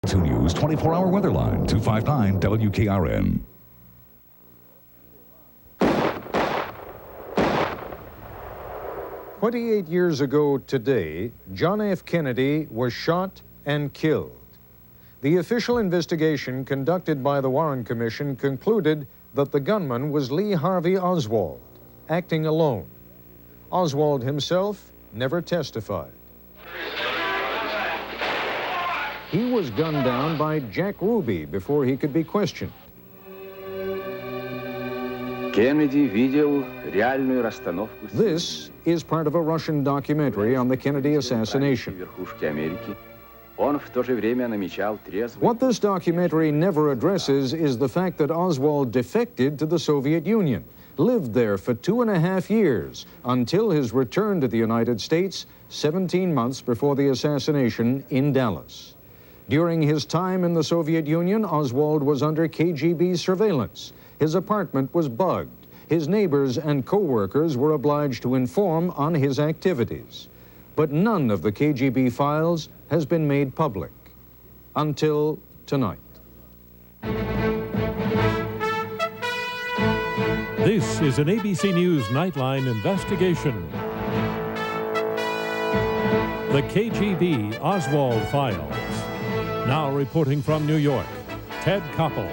2 News 24-hour weather line, 259 WKRN. "28 years ago today, John F. Kennedy was shot and killed. The official investigation conducted by the Warren Commission concluded that the gunman was Lee Harvey Oswald, acting alone. Oswald himself never testified. He was gunned down by Jack Ruby before he could be questioned. This is part of a Russian documentary on the Kennedy assassination. What this documentary never addresses is the fact that Oswald defected to the Soviet Union, lived there for 2.5 years until his return to the United States 17 months before the assassination in Dallas. During his time in the Soviet Union, Oswald was under KGB surveillance. His apartment was bugged. His neighbors and co-workers were obliged to inform on his activities. But none of the KGB files has been made public until tonight. This is an ABC News Nightline investigation. The KGB Oswald Files. Now reporting from New York, Ted Koppel.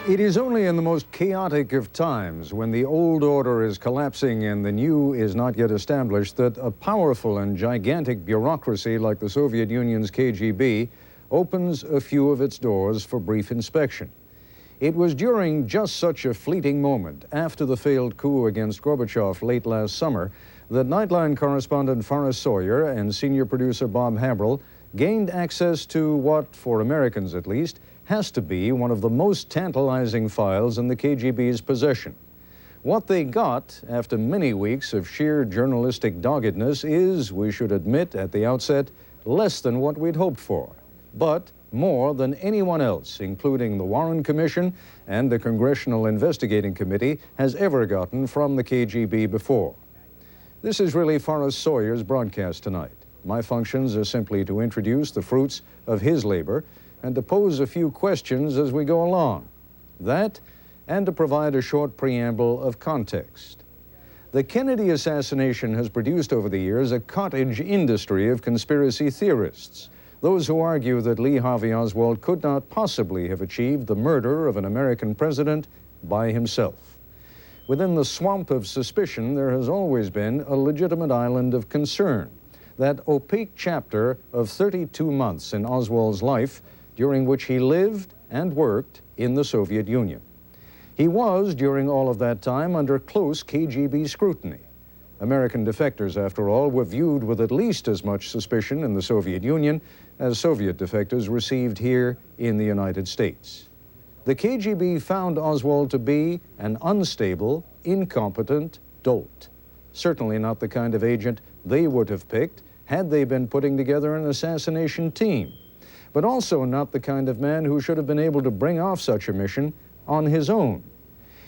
It is only in the most chaotic of times, when the old order is collapsing and the new is not yet established, that a powerful and gigantic bureaucracy like the Soviet Union's KGB opens a few of its doors for brief inspection. It was during just such a fleeting moment, after the failed coup against Gorbachev late last summer, that Nightline correspondent Forrest Sawyer and senior producer Bob Haberl gained access to what, for Americans at least, has to be one of the most tantalizing files in the KGB's possession. What they got, after many weeks of sheer journalistic doggedness, is, we should admit at the outset, less than what we'd hoped for, but more than anyone else, including the Warren Commission and the Congressional Investigating Committee, has ever gotten from the KGB before. This is really Forrest Sawyer's broadcast tonight. My functions are simply to introduce the fruits of his labor and to pose a few questions as we go along. That, and to provide a short preamble of context. The Kennedy assassination has produced over the years a cottage industry of conspiracy theorists, those who argue that Lee Harvey Oswald could not possibly have achieved the murder of an American president by himself. Within the swamp of suspicion, there has always been a legitimate island of concern, that opaque chapter of 32 months in Oswald's life during which he lived and worked in the Soviet Union. He was, during all of that time, under close KGB scrutiny. American defectors, after all, were viewed with at least as much suspicion in the Soviet Union as Soviet defectors received here in the United States. The KGB found Oswald to be an unstable, incompetent dolt. Certainly not the kind of agent they would have picked had they been putting together an assassination team, but also not the kind of man who should have been able to bring off such a mission on his own.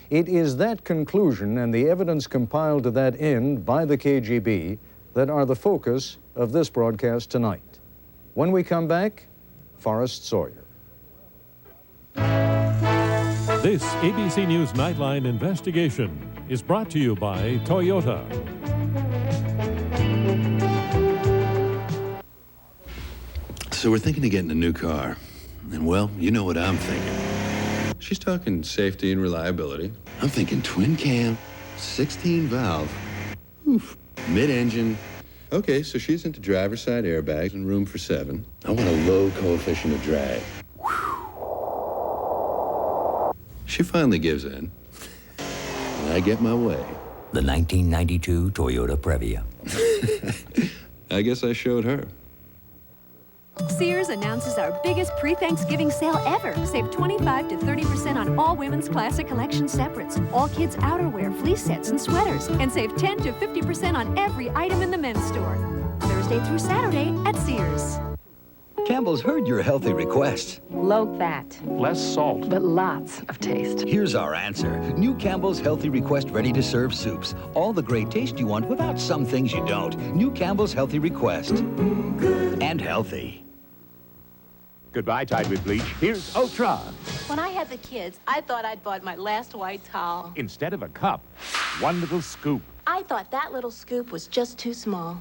It is that conclusion and the evidence compiled to that end by the KGB that are the focus of this broadcast tonight. When we come back, Forrest Sawyer. This ABC News Nightline investigation is brought to you by Toyota. So we're thinking of getting a new car. And, well, you know what I'm thinking. She's talking safety and reliability. I'm thinking twin cam, 16 valve. Oof. Mid-engine. Okay, so she's into driver's side airbags and room for 7. I want a low coefficient of drag. Whew. She finally gives in. And I get my way. The 1992 Toyota Previa. I guess I showed her. Sears announces our biggest pre-Thanksgiving sale ever. Save 25 to 30% on all women's classic collection separates, all kids' outerwear, fleece sets, and sweaters, and save 10 to 50% on every item in the men's store. Thursday through Saturday at Sears. Campbell's heard your healthy requests. Low fat. Less salt. But lots of taste. Here's our answer. New Campbell's Healthy Request ready-to-serve soups. All the great taste you want without some things you don't. New Campbell's Healthy Request. And healthy. Goodbye, Tide with Bleach. Here's Ultra. When I had the kids, I thought I'd bought my last white towel. Instead of a cup, one little scoop. I thought that little scoop was just too small.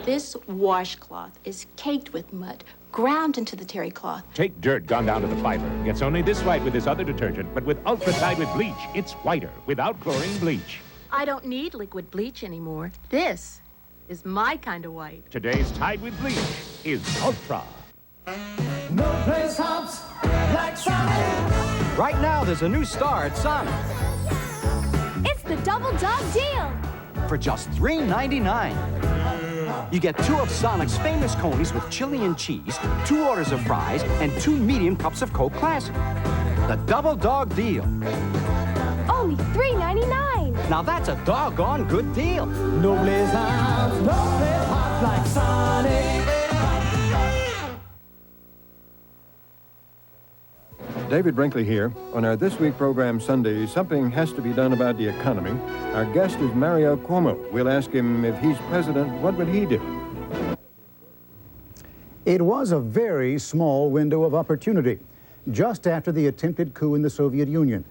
This washcloth is caked with mud, ground into the terry cloth. Take dirt gone down to the fiber. Gets only this white with this other detergent, but with Ultra Tide with Bleach, it's whiter without chlorine bleach. I don't need liquid bleach anymore. This is my kind of white. Today's Tide with Bleach is Ultra. No place hops like Sonic. Right now, there's a new star at Sonic. It's the Double Dog Deal. For just $3.99. You get 2 of Sonic's famous conies with chili and cheese, 2 orders of fries, and 2 medium cups of Coke Classic. The Double Dog Deal. Only $3.99. Now that's a doggone good deal. No place hops like Sonic. David Brinkley here. On our This Week program Sunday, something has to be done about the economy. Our guest is Mario Cuomo. We'll ask him if he's president, what would he do? It was a very small window of opportunity, just after the attempted coup in the Soviet Union,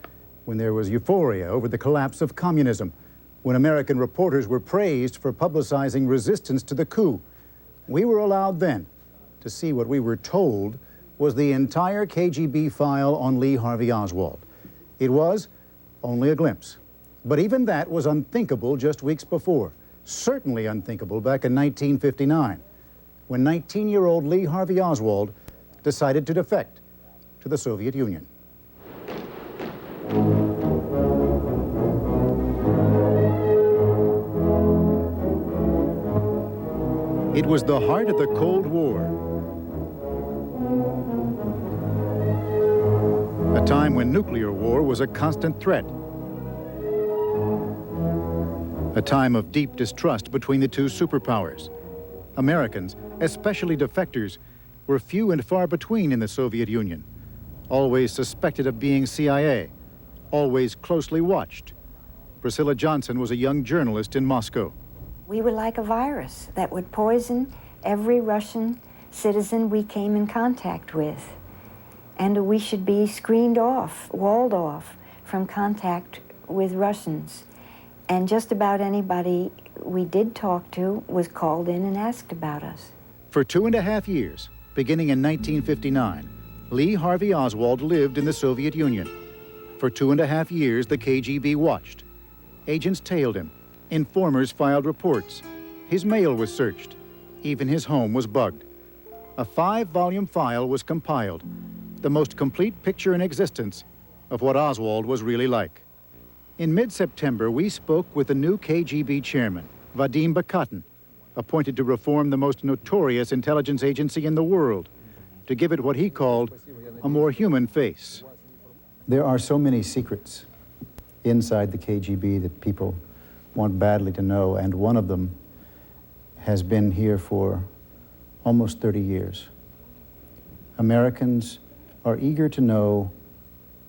when there was euphoria over the collapse of communism, when American reporters were praised for publicizing resistance to the coup. We were allowed then to see what we were told was the entire KGB file on Lee Harvey Oswald. It was only a glimpse. But even that was unthinkable just weeks before. Certainly unthinkable back in 1959, when 19-year-old Lee Harvey Oswald decided to defect to the Soviet Union. It was the heart of the Cold War. A time when nuclear war was a constant threat. A time of deep distrust between the two superpowers. Americans, especially defectors, were few and far between in the Soviet Union. Always suspected of being CIA, always closely watched. Priscilla Johnson was a young journalist in Moscow. We were like a virus that would poison every Russian citizen we came in contact with. And we should be screened off, walled off from contact with Russians. And just about anybody we did talk to was called in and asked about us. For 2.5 years, beginning in 1959, Lee Harvey Oswald lived in the Soviet Union. For 2.5 years, the KGB watched. Agents tailed him. Informers filed reports. His mail was searched. Even his home was bugged. A 5-volume file was compiled, the most complete picture in existence of what Oswald was really like. In mid-September, we spoke with the new KGB chairman, Vadim Bakatin, appointed to reform the most notorious intelligence agency in the world, to give it what he called a more human face. There are so many secrets inside the KGB that people want badly to know, and one of them has been here for almost 30 years. Americans are eager to know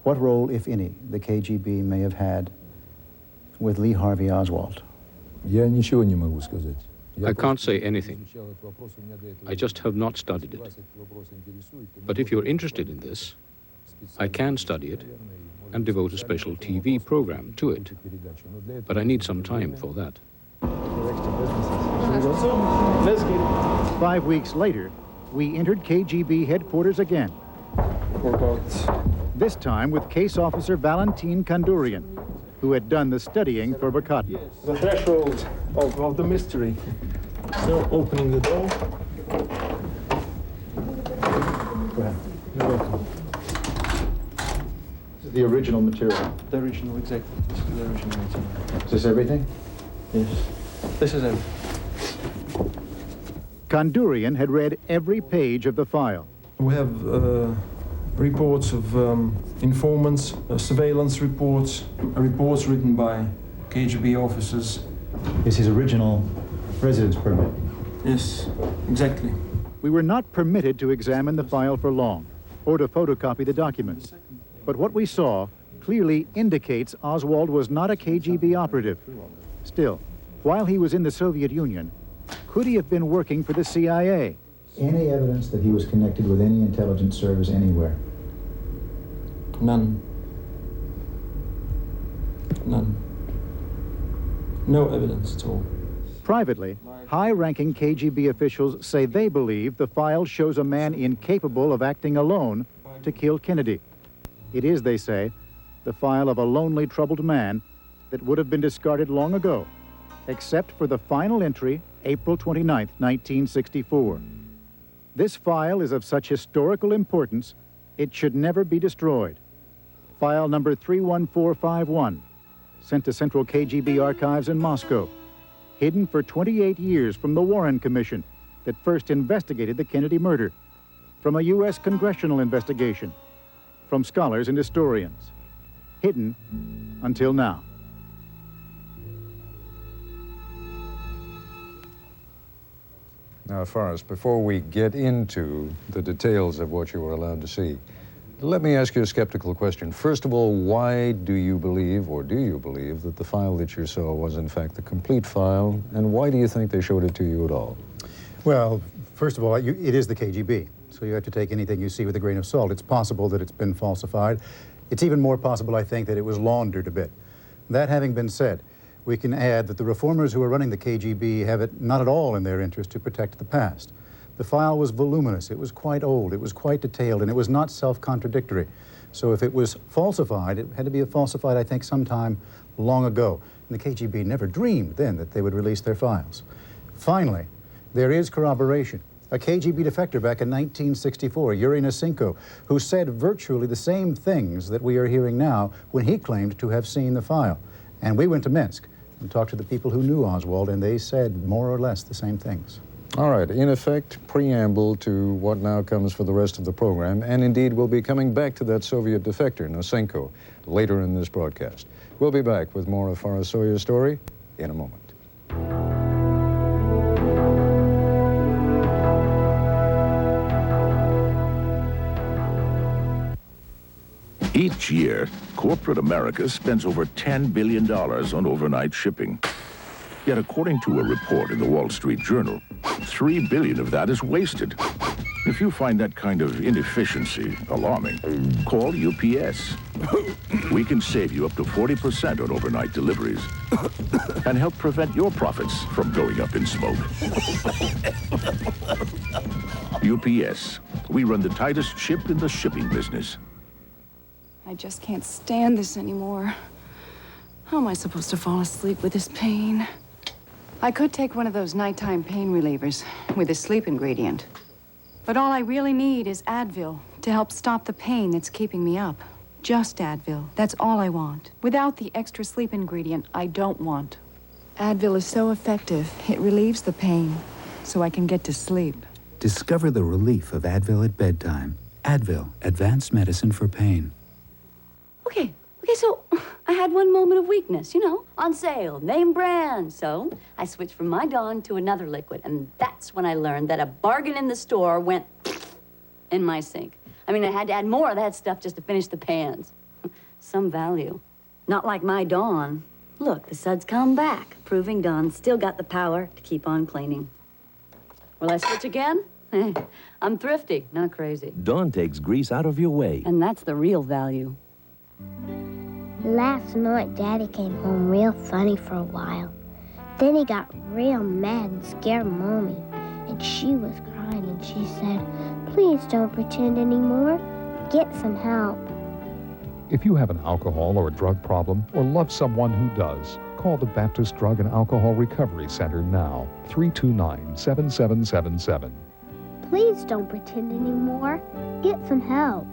what role, if any, the KGB may have had with Lee Harvey Oswald. I can't say anything. I just have not studied it. But if you're interested in this, I can study it and devote a special TV program to it. But I need some time for that. 5 weeks later, we entered KGB headquarters again. This time with case officer Valentin Kandurian, who had done the studying for Bakatin. The threshold of the mystery. So, opening the door. Go ahead. You're welcome. This is the original material. The original, exactly. This is the original material. Is this everything? Yes. This is everything. Kandurian had read every page of the file. We have reports of informants, surveillance reports, reports written by KGB officers. Is his original residence permit? Yes, exactly. We were not permitted to examine the file for long or to photocopy the documents. But what we saw clearly indicates Oswald was not a KGB operative. Still, while he was in the Soviet Union, could he have been working for the CIA? Any evidence that he was connected with any intelligence service anywhere? None. None. No evidence at all. Privately, high-ranking KGB officials say they believe the file shows a man incapable of acting alone to kill Kennedy. It is, they say, the file of a lonely, troubled man that would have been discarded long ago, except for the final entry, April 29, 1964. This file is of such historical importance, it should never be destroyed. File number 31451, sent to Central KGB archives in Moscow, hidden for 28 years from the Warren Commission that first investigated the Kennedy murder, from a U.S. congressional investigation, from scholars and historians, hidden until now. Now, Forrest, before we get into the details of what you were allowed to see, let me ask you a skeptical question. First of all, why do you believe, or do you believe, that the file that you saw was in fact the complete file, and why do you think they showed it to you at all? Well, first of all, it is the KGB, so you have to take anything you see with a grain of salt. It's possible that it's been falsified. It's even more possible, I think, that it was laundered a bit. That having been said, we can add that the reformers who are running the KGB have it not at all in their interest to protect the past. The file was voluminous, it was quite old, it was quite detailed, and it was not self-contradictory. So if it was falsified, it had to be falsified, I think, sometime long ago. And the KGB never dreamed then that they would release their files. Finally, there is corroboration. A KGB defector back in 1964, Yuri Nasenko, who said virtually the same things that we are hearing now when he claimed to have seen the file. And we went to Minsk and talked to the people who knew Oswald, and they said more or less the same things. All right, in effect, preamble to what now comes for the rest of the program, and indeed we'll be coming back to that Soviet defector, Nasenko, later in this broadcast. We'll be back with more of Forrest Sawyer's story in a moment. Each year, corporate America spends over $10 billion on overnight shipping. Yet according to a report in the Wall Street Journal, $3 billion of that is wasted. If you find that kind of inefficiency alarming, call UPS. We can save you up to 40% on overnight deliveries and help prevent your profits from going up in smoke. UPS, we run the tightest ship in the shipping business. I just can't stand this anymore. How am I supposed to fall asleep with this pain? I could take one of those nighttime pain relievers with a sleep ingredient. But all I really need is Advil to help stop the pain that's keeping me up. Just Advil. That's all I want. Without the extra sleep ingredient I don't want. Advil is so effective, it relieves the pain, so I can get to sleep. Discover the relief of Advil at bedtime. Advil, advanced medicine for pain. Okay, so I had one moment of weakness, on sale, name brand. So I switched from my Dawn to another liquid, and that's when I learned that a bargain in the store went in my sink. I mean, I had to add more of that stuff just to finish the pans. Some value. Not like my Dawn. Look, the suds come back, proving Dawn's still got the power to keep on cleaning. Will I switch again? I'm thrifty, not crazy. Dawn takes grease out of your way. And that's the real value. Last night, Daddy came home real funny for a while. Then he got real mad and scared Mommy. And she was crying and she said, "Please don't pretend anymore. Get some help." If you have an alcohol or drug problem or love someone who does, call the Baptist Drug and Alcohol Recovery Center now, 329-7777. Please don't pretend anymore. Get some help.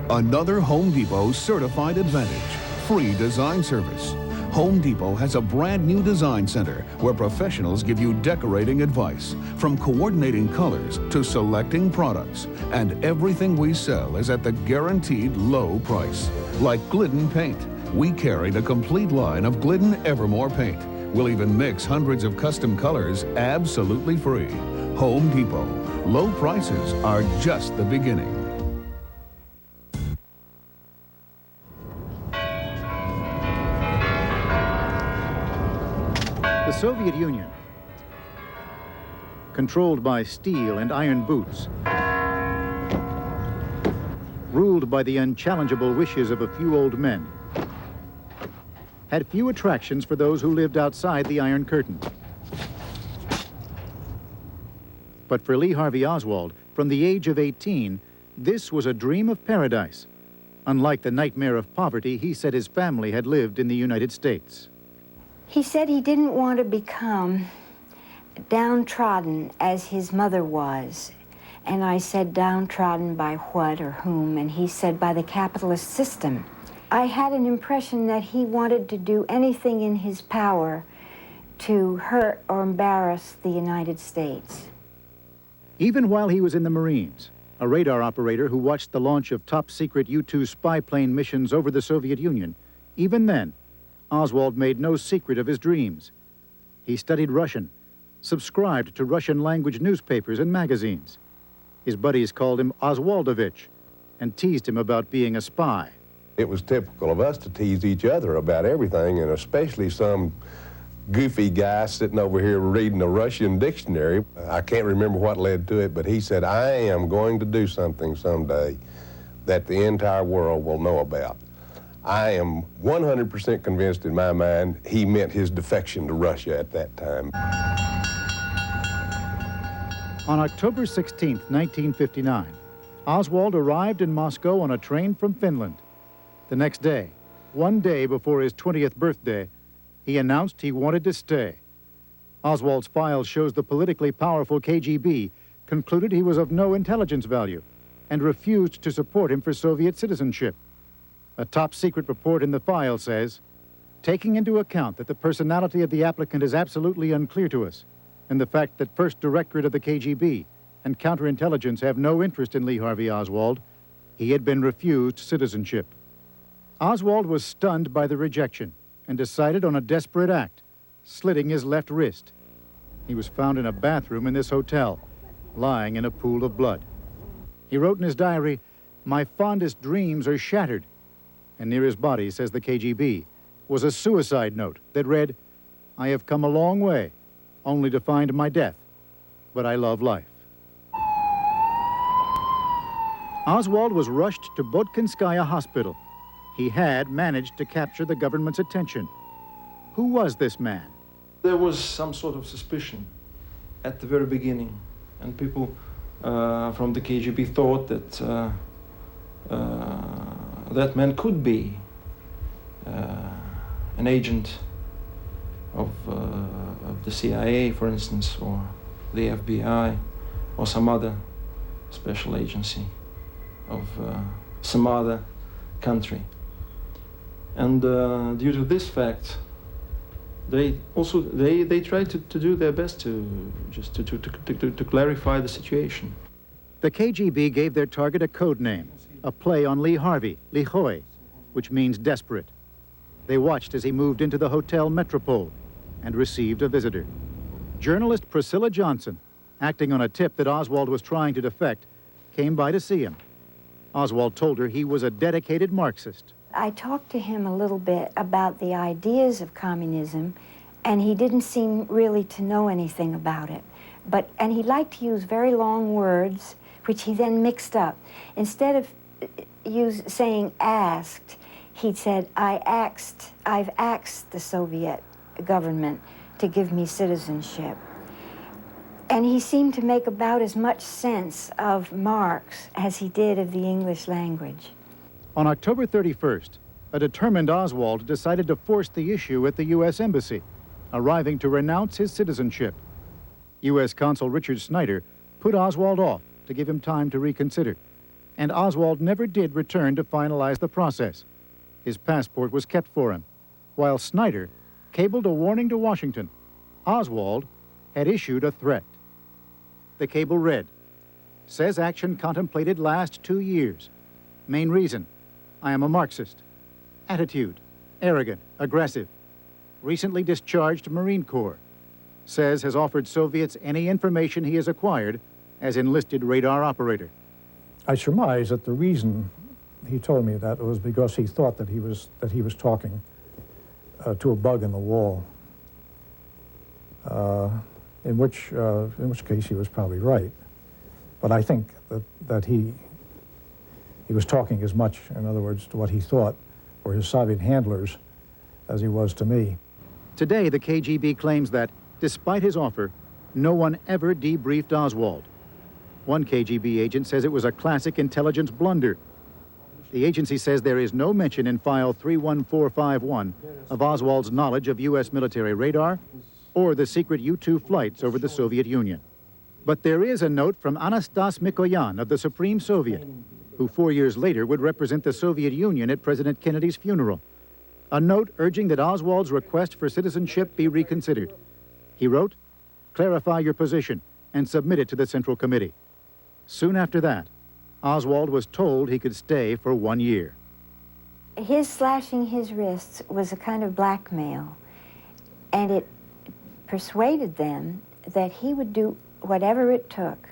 Another Home Depot certified advantage, free design service. Home Depot has a brand new design center where professionals give you decorating advice, from coordinating colors to selecting products. And everything we sell is at the guaranteed low price. Like Glidden paint. We carry the complete line of Glidden Evermore paint. We'll even mix hundreds of custom colors absolutely free. Home Depot. Low prices are just the beginning. The Soviet Union controlled by steel and iron boots, ruled by the unchallengeable wishes of a few old men, had few attractions for those who lived outside the Iron Curtain. But for Lee Harvey Oswald, from the age of 18, this was a dream of paradise. Unlike the nightmare of poverty he said his family had lived in the United States. He said he didn't want to become downtrodden as his mother was. And I said, downtrodden by what or whom? And he said, by the capitalist system. I had an impression that he wanted to do anything in his power to hurt or embarrass the United States. Even while he was in the Marines, a radar operator who watched the launch of top-secret U-2 spy plane missions over the Soviet Union, even then, Oswald made no secret of his dreams. He studied Russian, subscribed to Russian-language newspapers and magazines. His buddies called him Oswaldovich and teased him about being a spy. It was typical of us to tease each other about everything, and especially some goofy guy sitting over here reading a Russian dictionary. I can't remember what led to it, but he said, I am going to do something someday that the entire world will know about. I am 100% convinced in my mind he meant his defection to Russia at that time. On October 16, 1959, Oswald arrived in Moscow on a train from Finland. The next day, one day before his 20th birthday, he announced he wanted to stay. Oswald's file shows the politically powerful KGB concluded he was of no intelligence value and refused to support him for Soviet citizenship. A top-secret report in the file says, taking into account that the personality of the applicant is absolutely unclear to us, and the fact that First Directorate of the KGB and counterintelligence have no interest in Lee Harvey Oswald, he had been refused citizenship. Oswald was stunned by the rejection and decided on a desperate act, slitting his left wrist. He was found in a bathroom in this hotel, lying in a pool of blood. He wrote in his diary, "My fondest dreams are shattered." And near his body, says the KGB, was a suicide note that read, "I have come a long way, only to find my death, but I love life." Oswald was rushed to Bodkinskaya Hospital. He had managed to capture the government's attention. Who was this man? There was some sort of suspicion at the very beginning, and people from the KGB thought that that man could be an agent of the CIA, for instance, or the FBI, or some other special agency of some other country. And due to this fact, they tried to do their best to clarify the situation. The KGB gave their target a code name, a play on Lee Harvey, Lihoy, which means desperate. They watched as he moved into the Hotel Metropole and received a visitor. Journalist Priscilla Johnson, acting on a tip that Oswald was trying to defect, came by to see him. Oswald told her he was a dedicated Marxist. I talked to him a little bit about the ideas of communism, and he didn't seem really to know anything about it. And he liked to use very long words, which he then mixed up. Instead of saying asked, he said, I've asked the Soviet government to give me citizenship. And he seemed to make about as much sense of Marx as he did of the English language. On October 31st, a determined Oswald decided to force the issue at the U.S. Embassy, arriving to renounce his citizenship. U.S. Consul Richard Snyder put Oswald off to give him time to reconsider, and Oswald never did return to finalize the process. His passport was kept for him, while Snyder cabled a warning to Washington. Oswald had issued a threat. The cable read, "Says action contemplated last 2 years. Main reason, I am a Marxist. Attitude, arrogant, aggressive. Recently discharged Marine Corps. Says has offered Soviets any information he has acquired as enlisted radar operator." I surmise that the reason he told me that was because he thought that he was talking to a bug in the wall. in which case he was probably right. But I think that he was talking as much, in other words, to what he thought were his Soviet handlers as he was to me. Today, the KGB claims that, despite his offer, no one ever debriefed Oswald. One KGB agent says it was a classic intelligence blunder. The agency says there is no mention in file 31451 of Oswald's knowledge of U.S. military radar or the secret U-2 flights over the Soviet Union. But there is a note from Anastas Mikoyan of the Supreme Soviet, who 4 years later would represent the Soviet Union at President Kennedy's funeral. A note urging that Oswald's request for citizenship be reconsidered. He wrote, "Clarify your position and submit it to the Central Committee." Soon after that, Oswald was told he could stay for 1 year. His slashing his wrists was a kind of blackmail, and it persuaded them that he would do whatever it took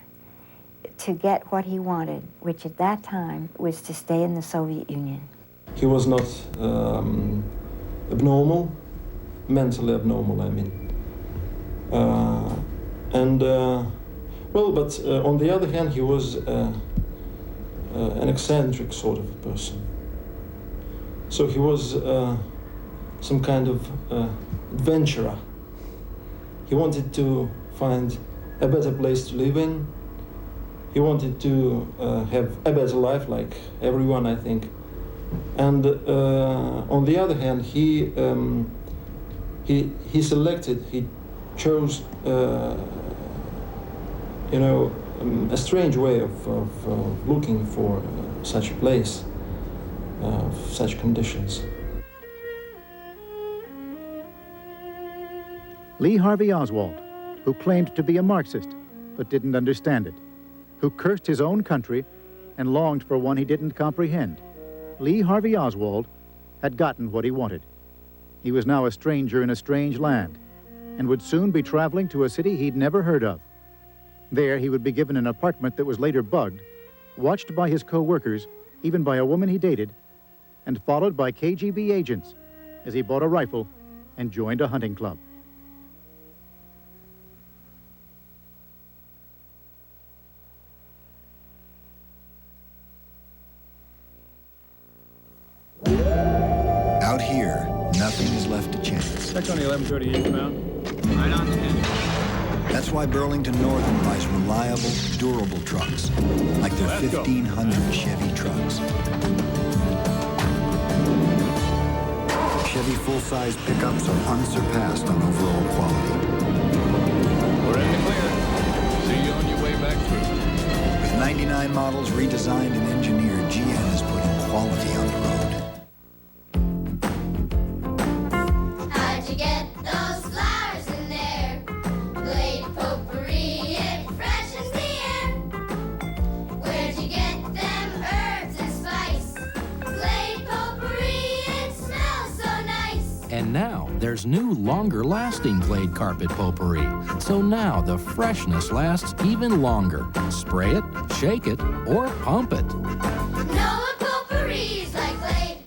to get what he wanted, which at that time was to stay in the Soviet Union. He was not abnormal, mentally abnormal, I mean. But on the other hand, he was an eccentric sort of person. So he was some kind of adventurer. He wanted to find a better place to live in. He wanted to have a better life, like everyone, I think. And on the other hand, he chose, a strange way of looking for such a place, such conditions. Lee Harvey Oswald, who claimed to be a Marxist but didn't understand it, who cursed his own country and longed for one he didn't comprehend. Lee Harvey Oswald had gotten what he wanted. He was now a stranger in a strange land and would soon be traveling to a city he'd never heard of. There, he would be given an apartment that was later bugged, watched by his co-workers, even by a woman he dated, and followed by KGB agents as he bought a rifle and joined a hunting club. Out here, nothing is left to chance. Check on the 1138 bound. Right on schedule. That's why Burlington Northern buys reliable, durable trucks, like their 1,500 Chevy trucks. Chevy full-size pickups are unsurpassed on overall quality. We're in the clear. See you on your way back through. With 99 models redesigned and engineered, GM is putting quality on the road. How'd you get those flowers in there? Glade potpourri, it freshens the air. Where'd you get them herbs and spice? Glade potpourri, it smells so nice. And now, there's new, longer-lasting Glade Carpet Potpourri. So now the freshness lasts even longer. Spray it, shake it, or pump it. No potpourris like Glade.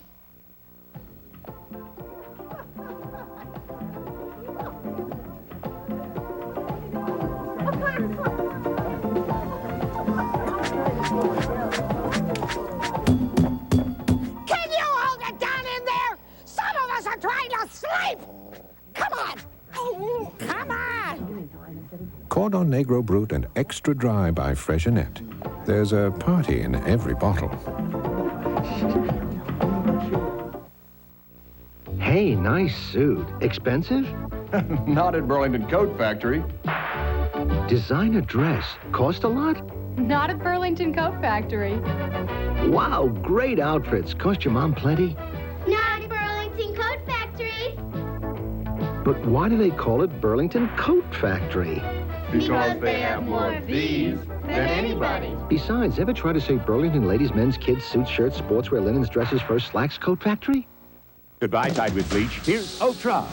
Can you hold it down in there? Some of us are trying to sleep. Come on. Come on. Cordon Negro Brut and Extra Dry by Freixenet. There's a party in every bottle. Hey, nice suit. Expensive? Not at Burlington Coat Factory. Designer dress. Cost a lot? Not at Burlington Coat Factory. Wow, great outfits. Cost your mom plenty? Not at Burlington Coat Factory. But why do they call it Burlington Coat Factory? Because they have more of these than anybody. Besides, ever try to say Burlington ladies, men's, kids, suits, shirts, sportswear, linens, dresses, furs, slacks, Coat Factory? Goodbye, Tide with Bleach. Here's Ultra.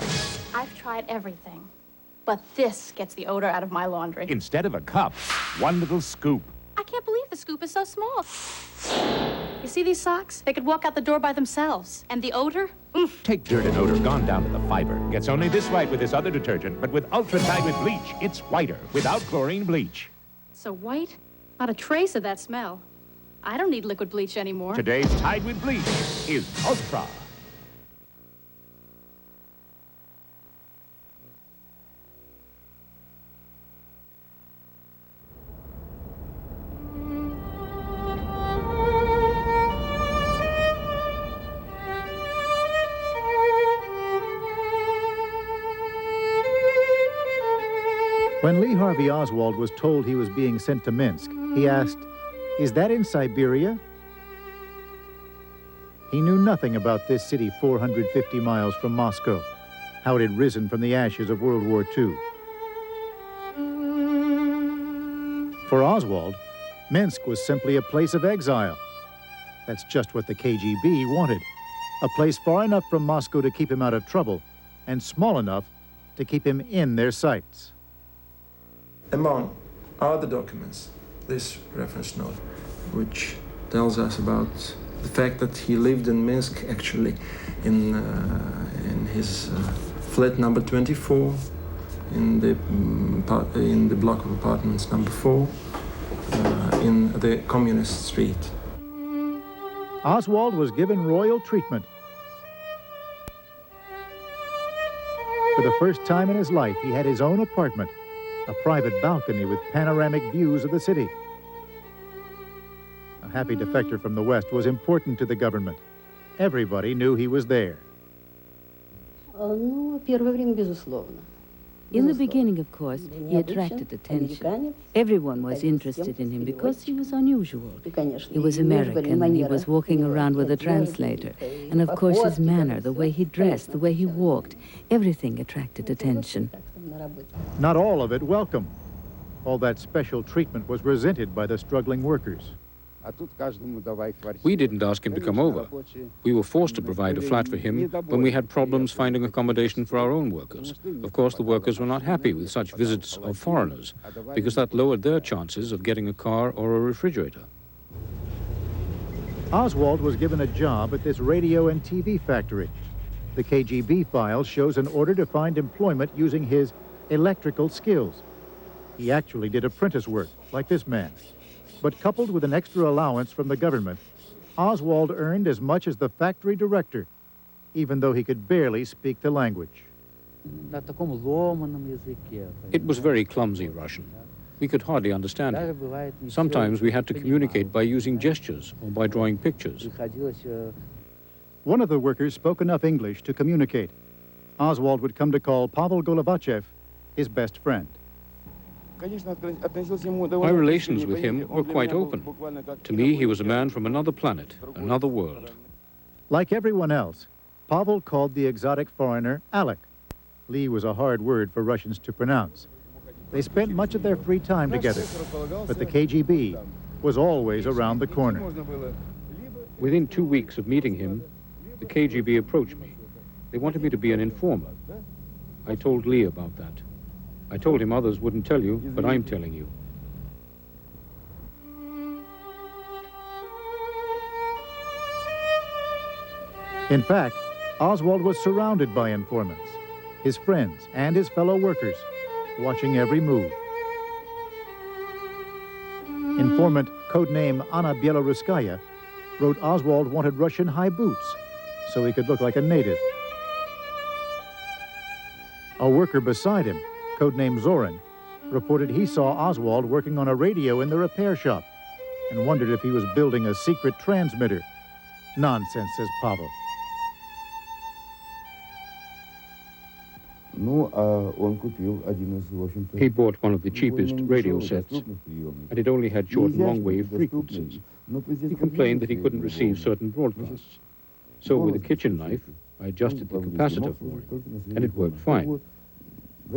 I've tried everything, but this gets the odor out of my laundry. Instead of a cup, one little scoop. I can't believe the scoop is so small. You see these socks? They could walk out the door by themselves. And the odor? Oof. Take dirt and odor gone down to the fiber. Gets only this white with this other detergent, but with Ultra Tide with bleach, it's whiter without chlorine bleach. So white? Not a trace of that smell. I don't need liquid bleach anymore. Today's Tide with bleach is Ultra. When Lee Harvey Oswald was told he was being sent to Minsk, he asked, "Is that in Siberia?" He knew nothing about this city 450 miles from Moscow, how it had risen from the ashes of World War II. For Oswald, Minsk was simply a place of exile. That's just what the KGB wanted, a place far enough from Moscow to keep him out of trouble, and small enough to keep him in their sights. Among other documents, this reference note, which tells us about the fact that he lived in Minsk, actually, in his flat number 24, in the block of apartments number 4, in the Communist Street. Oswald was given royal treatment. For the first time in his life, he had his own apartment, a private balcony with panoramic views of the city. A happy defector from the West was important to the government. Everybody knew he was there. In the beginning, of course, he attracted attention. Everyone was interested in him because he was unusual. He was American and he was walking around with a translator. And of course his manner, the way he dressed, the way he walked, everything attracted attention. Not all of it welcome. All that special treatment was resented by the struggling workers. We didn't ask him to come over. We were forced to provide a flat for him when we had problems finding accommodation for our own workers. Of course, the workers were not happy with such visits of foreigners, because that lowered their chances of getting a car or a refrigerator. Oswald was given a job at this radio and TV factory. The KGB file shows an order to find employment using his electrical skills. He actually did apprentice work, like this man. But coupled with an extra allowance from the government, Oswald earned as much as the factory director, even though he could barely speak the language. It was very clumsy Russian. We could hardly understand it. Sometimes we had to communicate by using gestures or by drawing pictures. One of the workers spoke enough English to communicate. Oswald would come to call Pavel Golobachev his best friend. My relations with him were quite open. To me, he was a man from another planet, another world. Like everyone else, Pavel called the exotic foreigner Alec. Lee was a hard word for Russians to pronounce. They spent much of their free time together, but the KGB was always around the corner. Within 2 weeks of meeting him, the KGB approached me. They wanted me to be an informer. I told Lee about that. I told him others wouldn't tell you, but I'm telling you. In fact, Oswald was surrounded by informants, his friends and his fellow workers, watching every move. Informant, codename Anna Bieloruskaya, wrote Oswald wanted Russian high boots so he could look like a native. A worker beside him, codenamed Zoran, reported he saw Oswald working on a radio in the repair shop and wondered if he was building a secret transmitter. Nonsense, says Pavel. He bought one of the cheapest radio sets, and it only had short and long-wave frequencies. He complained that he couldn't receive certain broadcasts. So with a kitchen knife, I adjusted the capacitor for him, and it worked fine. I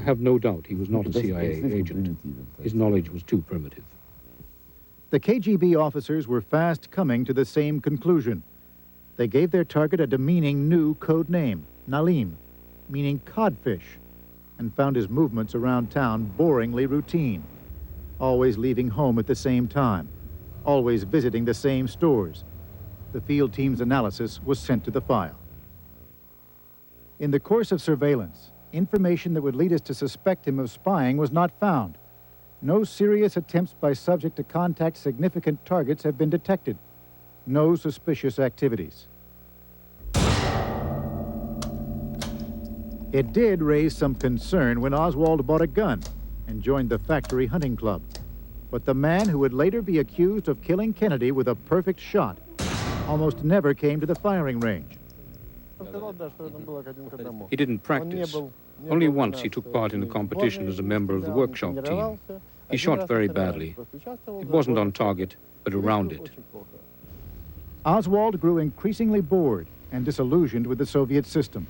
have no doubt he was not a CIA agent. His knowledge was too primitive. The KGB officers were fast coming to the same conclusion. They gave their target a demeaning new code name, Nalim, meaning codfish, and found his movements around town boringly routine. Always leaving home at the same time, always visiting the same stores. The field team's analysis was sent to the file. In the course of surveillance, information that would lead us to suspect him of spying was not found. No serious attempts by subject to contact significant targets have been detected. No suspicious activities. It did raise some concern when Oswald bought a gun and joined the factory hunting club. But the man who would later be accused of killing Kennedy with a perfect shot almost never came to the firing range. He didn't practice. Only once he took part in a competition as a member of the workshop team. He shot very badly. It wasn't on target, but around it. Oswald grew increasingly bored and disillusioned with the Soviet system.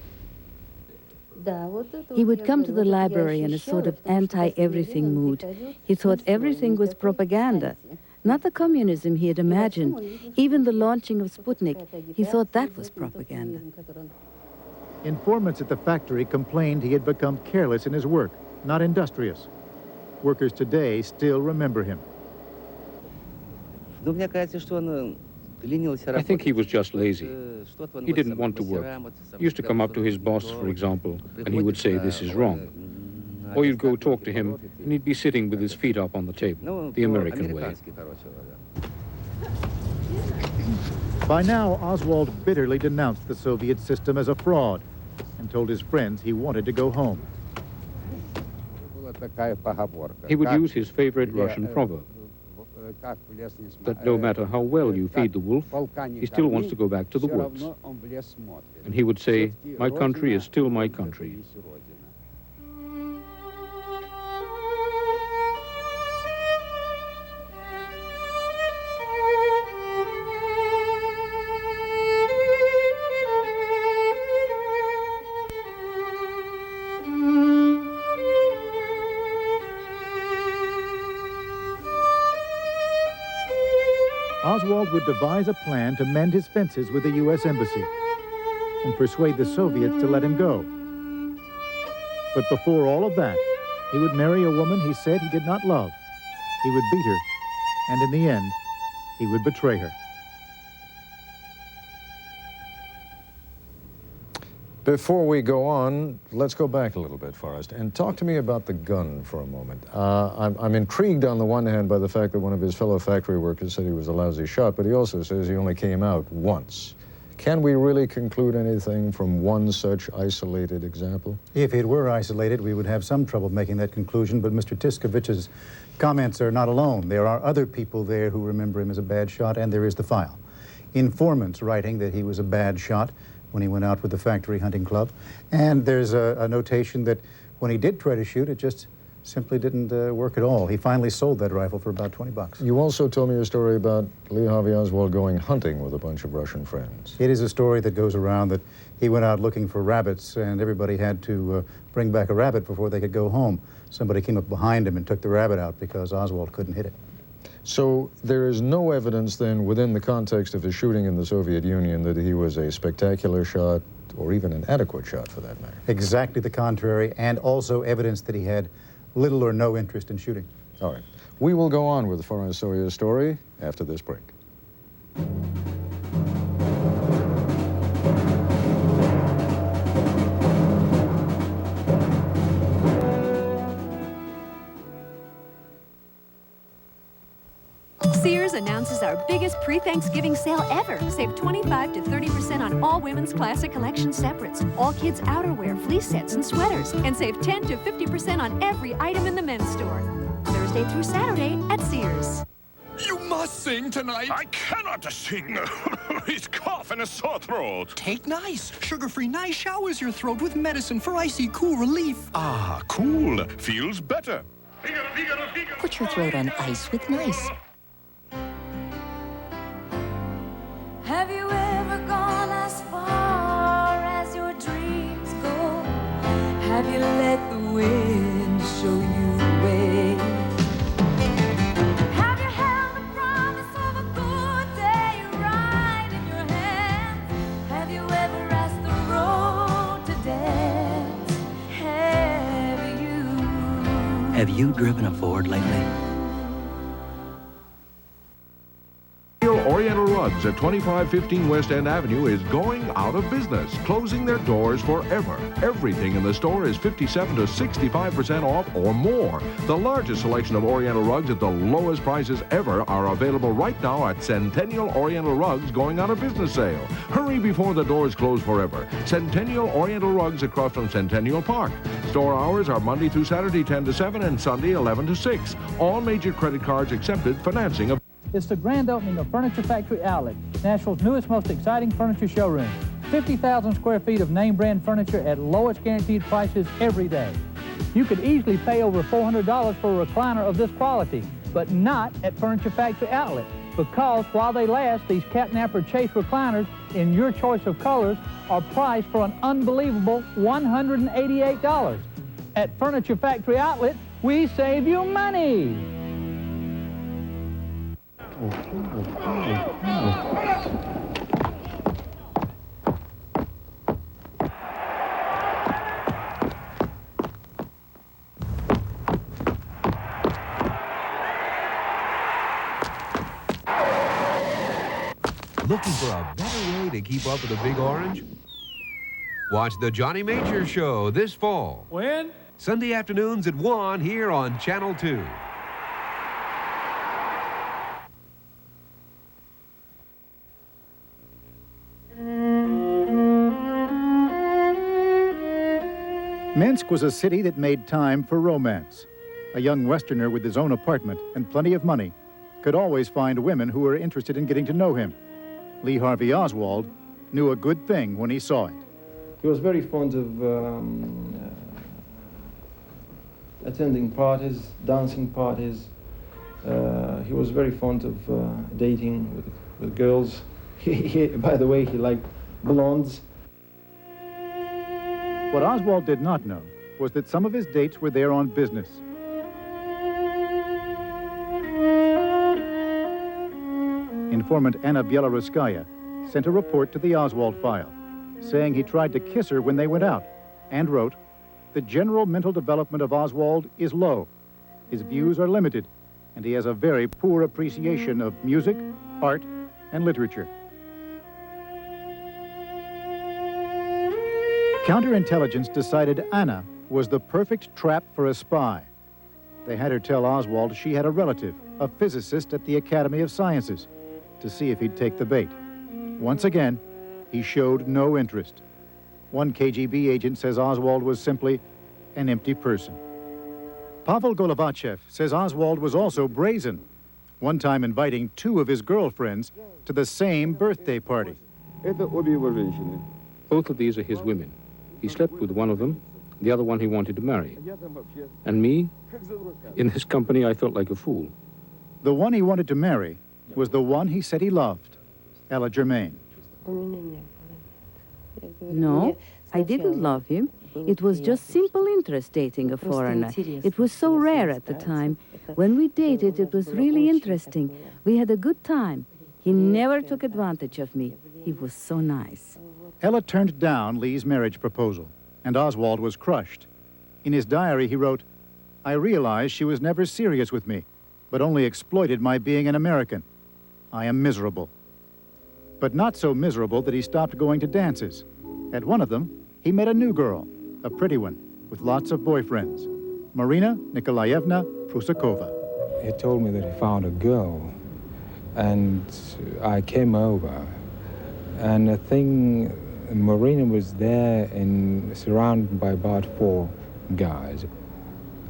He would come to the library in a sort of anti-everything mood. He thought everything was propaganda, not the communism he had imagined. Even the launching of Sputnik, he thought that was propaganda. Informants at the factory complained he had become careless in his work, not industrious. Workers today still remember him. I think he was just lazy. He didn't want to work. He used to come up to his boss, for example, and he would say, "This is wrong." Or you'd go talk to him, and he'd be sitting with his feet up on the table, the American way. By now, Oswald bitterly denounced the Soviet system as a fraud and told his friends he wanted to go home. He would use his favorite Russian proverb, that no matter how well you feed the wolf, he still wants to go back to the woods. And he would say, "My country is still my country." Oswald would devise a plan to mend his fences with the U.S. Embassy and persuade the Soviets to let him go. But before all of that, he would marry a woman he said he did not love. He would beat her, and in the end, he would betray her. Before we go on, let's go back a little bit, Forrest, and talk to me about the gun for a moment. I'm intrigued on the one hand by the fact that one of his fellow factory workers said he was a lousy shot, but he also says he only came out once. Can we really conclude anything from one such isolated example? If it were isolated, we would have some trouble making that conclusion, but Mr. Tiskovich's comments are not alone. There are other people there who remember him as a bad shot, and there is the file. Informants writing that he was a bad shot when he went out with the factory hunting club. And there's a notation that when he did try to shoot, it just simply didn't work at all. He finally sold that rifle for about $20. You also told me a story about Lee Harvey Oswald going hunting with a bunch of Russian friends. It is a story that goes around that he went out looking for rabbits, and everybody had to bring back a rabbit before they could go home. Somebody came up behind him and took the rabbit out because Oswald couldn't hit it. So there is no evidence then within the context of his shooting in the Soviet Union that he was a spectacular shot or even an adequate shot for that matter. Exactly the contrary, and also evidence that he had little or no interest in shooting. All right. We will go on with Forrest Sawyer's story after this break. Sears announces our biggest pre-Thanksgiving sale ever. Save 25 to 30% on all women's classic collection separates, all kids' outerwear, fleece sets, and sweaters, and save 10 to 50% on every item in the men's store. Thursday through Saturday at Sears. You must sing tonight. I cannot sing. He's coughing a sore throat. Take Nice. Sugar-free Nice showers your throat with medicine for icy cool relief. Ah, cool. Feels better. Put your throat on ice with Nice. Have you ever gone as far as your dreams go? Have you let the wind show you the way? Have you held the promise of a good day right in your hands? Have you ever asked the road to dance? Have you? Have you driven a Ford lately? Oriental Rugs at 2515 West End Avenue is going out of business, closing their doors forever. Everything in the store is 57 to 65% off or more. The largest selection of Oriental Rugs at the lowest prices ever are available right now at Centennial Oriental Rugs going out of business sale. Hurry before the doors close forever. Centennial Oriental Rugs across from Centennial Park. Store hours are Monday through Saturday 10 to 7 and Sunday 11 to 6. All major credit cards accepted. Financing of... It's the grand opening of Furniture Factory Outlet, Nashville's newest, most exciting furniture showroom. 50,000 square feet of name brand furniture at lowest guaranteed prices every day. You could easily pay over $400 for a recliner of this quality, but not at Furniture Factory Outlet, because while they last, these Catnapper Chase recliners in your choice of colors are priced for an unbelievable $188. At Furniture Factory Outlet, we save you money. Looking for a better way to keep up with the Big Orange? Watch the Johnny Major Show this fall. When? Sunday afternoons at 1 here on Channel 2. Minsk was a city that made time for romance. A young Westerner with his own apartment and plenty of money could always find women who were interested in getting to know him. Lee Harvey Oswald knew a good thing when he saw it. He was very fond of attending parties, dancing parties. He was very fond of dating with girls. By the way, he liked blondes. What Oswald did not know was that some of his dates were there on business. Informant Anna Bieloruskaya sent a report to the Oswald file, saying he tried to kiss her when they went out, and wrote, "The general mental development of Oswald is low. His views are limited, and he has a very poor appreciation of music, art, and literature." Counterintelligence decided Anna was the perfect trap for a spy. They had her tell Oswald she had a relative, a physicist at the Academy of Sciences, to see if he'd take the bait. Once again, he showed no interest. One KGB agent says Oswald was simply an empty person. Pavel Golovachev says Oswald was also brazen, one time inviting two of his girlfriends to the same birthday party. Both of these are his women. He slept with one of them, the other one he wanted to marry. And me, in his company, I felt like a fool. The one he wanted to marry was the one he said he loved, Ella Germain. No, I didn't love him. It was just simple interest dating a foreigner. It was so rare at the time. When we dated, it was really interesting. We had a good time. He never took advantage of me. He was so nice. Ella turned down Lee's marriage proposal, and Oswald was crushed. In his diary, he wrote, "I realized she was never serious with me, but only exploited my being an American. I am miserable." But not so miserable that he stopped going to dances. At one of them, he met a new girl, a pretty one, with lots of boyfriends, Marina Nikolaevna Prusakova. He told me that he found a girl, and I came over, and I think Marina was there and surrounded by about 4 guys.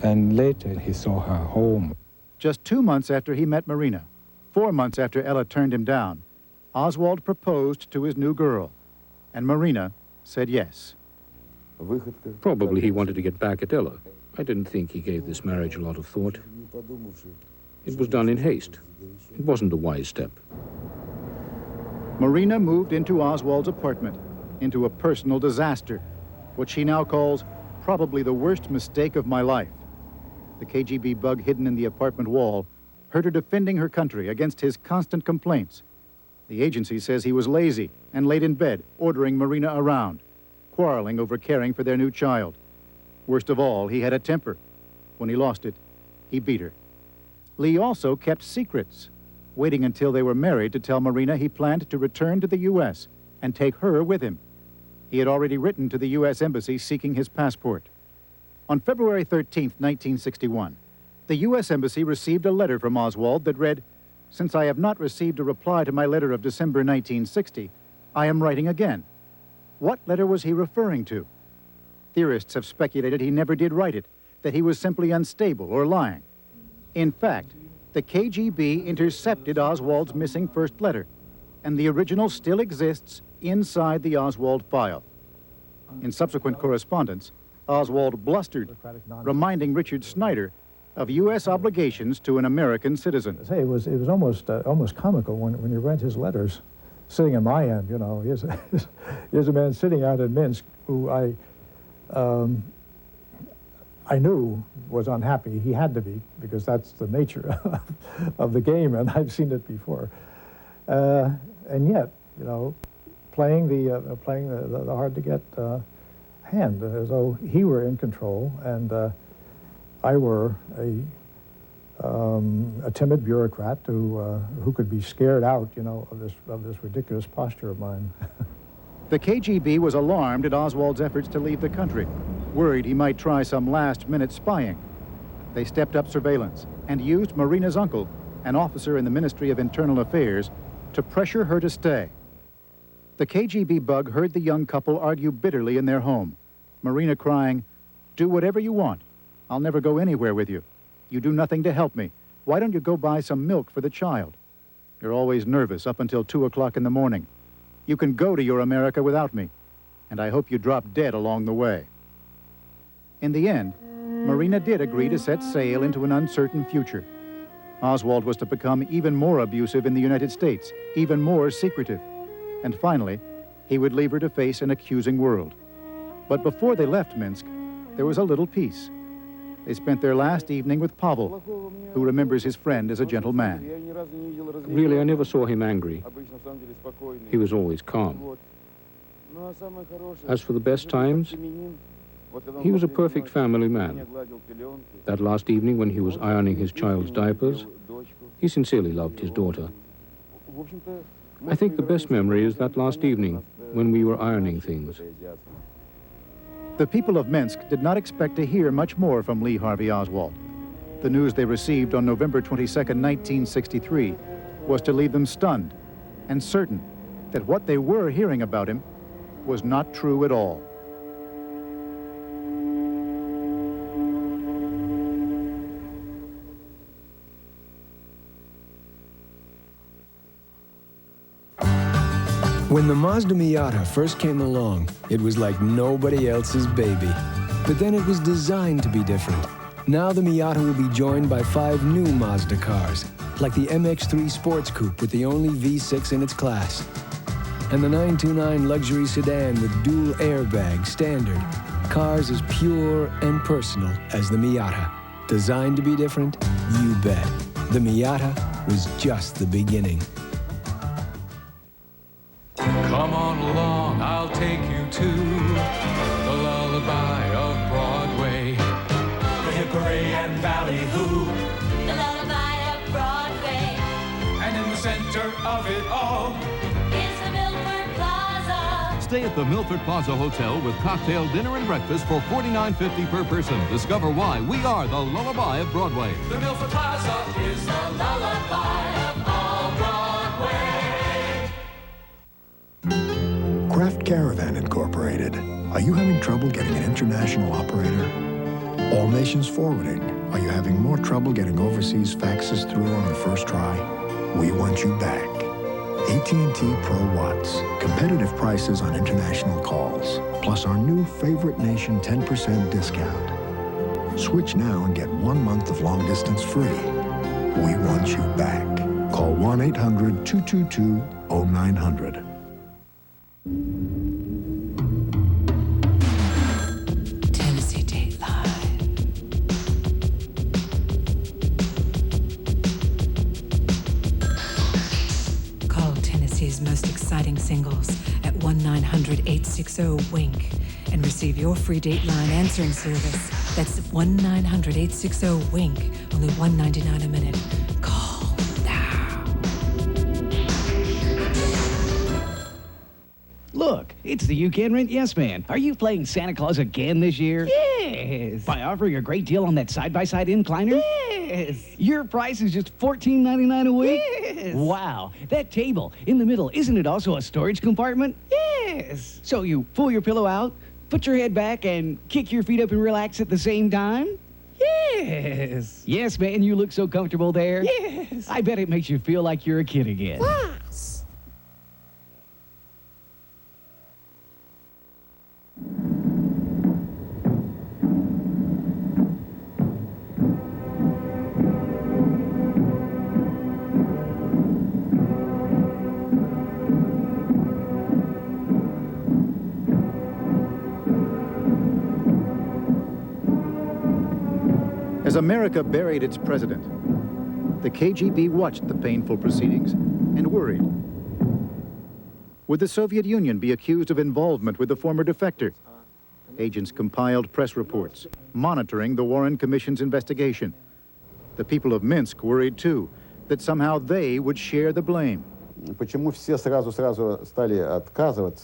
And later he saw her home. Just 2 months after he met Marina, 4 months after Ella turned him down, Oswald proposed to his new girl, and Marina said yes. Probably he wanted to get back at Ella. I didn't think he gave this marriage a lot of thought. It was done in haste. It wasn't a wise step. Marina moved into Oswald's apartment, into a personal disaster, what she now calls probably the worst mistake of my life. The KGB bug hidden in the apartment wall heard her defending her country against his constant complaints. The agency says he was lazy and late in bed, ordering Marina around, quarreling over caring for their new child. Worst of all, he had a temper. When he lost it, he beat her. Lee also kept secrets. waiting until they were married to tell Marina he planned to return to the U.S. and take her with him. He had already written to the U.S. Embassy seeking his passport. On February 13, 1961, the U.S. Embassy received a letter from Oswald that read, "Since I have not received a reply to my letter of December 1960, I am writing again." What letter was he referring to? Theorists have speculated he never did write it, that he was simply unstable or lying. In fact, the KGB intercepted Oswald's missing first letter, and the original still exists inside the Oswald file. In subsequent correspondence, Oswald blustered, reminding Richard Snyder of U.S. obligations to an American citizen. Hey, it was almost comical when you read his letters, sitting on my end. You know, here's a man sitting out in Minsk who I knew was unhappy. He had to be, because that's the nature of the game, and I've seen it before. And yet, you know, playing the hard-to-get hand, as though he were in control and I were a timid bureaucrat who could be scared out, you know, of this ridiculous posture of mine. The KGB was alarmed at Oswald's efforts to leave the country, worried he might try some last-minute spying. They stepped up surveillance and used Marina's uncle, an officer in the Ministry of Internal Affairs, to pressure her to stay. The KGB bug heard the young couple argue bitterly in their home, Marina crying, "Do whatever you want. I'll never go anywhere with you. You do nothing to help me. Why don't you go buy some milk for the child? You're always nervous up until 2 o'clock in the morning. You can go to your America without me, and I hope you drop dead along the way." In the end, Marina did agree to set sail into an uncertain future. Oswald was to become even more abusive in the United States, even more secretive. And finally, he would leave her to face an accusing world. But before they left Minsk, there was a little peace. They spent their last evening with Pavel, who remembers his friend as a gentle man. Really, I never saw him angry. He was always calm. As for the best times, he was a perfect family man. That last evening when he was ironing his child's diapers, he sincerely loved his daughter. I think the best memory is that last evening when we were ironing things. The people of Minsk did not expect to hear much more from Lee Harvey Oswald. The news they received on November 22, 1963, was to leave them stunned and certain that what they were hearing about him was not true at all. When the Mazda Miata first came along, it was like nobody else's baby. But then it was designed to be different. Now the Miata will be joined by 5 new Mazda cars, like the MX-3 Sports Coupe with the only V6 in its class, and the 929 luxury sedan with dual airbags standard. Cars as pure and personal as the Miata. Designed to be different? You bet. The Miata was just the beginning. Come on along, I'll take you to the lullaby of Broadway. The Hickory and Valley Who. The lullaby of Broadway And in the center of it all is the Milford Plaza. Stay at the Milford Plaza Hotel with cocktail dinner and breakfast for $49.50 per person. Discover why we are the lullaby of Broadway. The Milford Plaza is the lullaby of all Broadway. Craft Caravan Incorporated. Are you having trouble getting an international operator? All Nations Forwarding. Are you having more trouble getting overseas faxes through on the first try? We want you back. AT&T Pro Watts. Competitive prices on international calls. Plus our new Favorite Nation 10% discount. Switch now and get 1 month of long distance free. We want you back. Call 1-800-222-0900. Tennessee Dateline. Call Tennessee's most exciting singles at 1-900-860-WINK and receive your free Dateline answering service. That's 1-900-860-WINK, only $1.99 a minute. Call now. It's the You Can Rent Yes Man. Are you playing Santa Claus again this year? Yes. By offering a great deal on that side-by-side incliner? Yes. Your price is just $14.99 a week? Yes. Wow. That table in the middle, isn't it also a storage compartment? Yes. So you pull your pillow out, put your head back, and kick your feet up and relax at the same time? Yes. Yes, man, you look so comfortable there. Yes. I bet it makes you feel like you're a kid again. Yes. As America buried its president, the KGB watched the painful proceedings and worried. Would the Soviet Union be accused of involvement with the former defector? Agents compiled press reports, monitoring the Warren Commission's investigation. The people of Minsk worried, too, that somehow they would share the blame.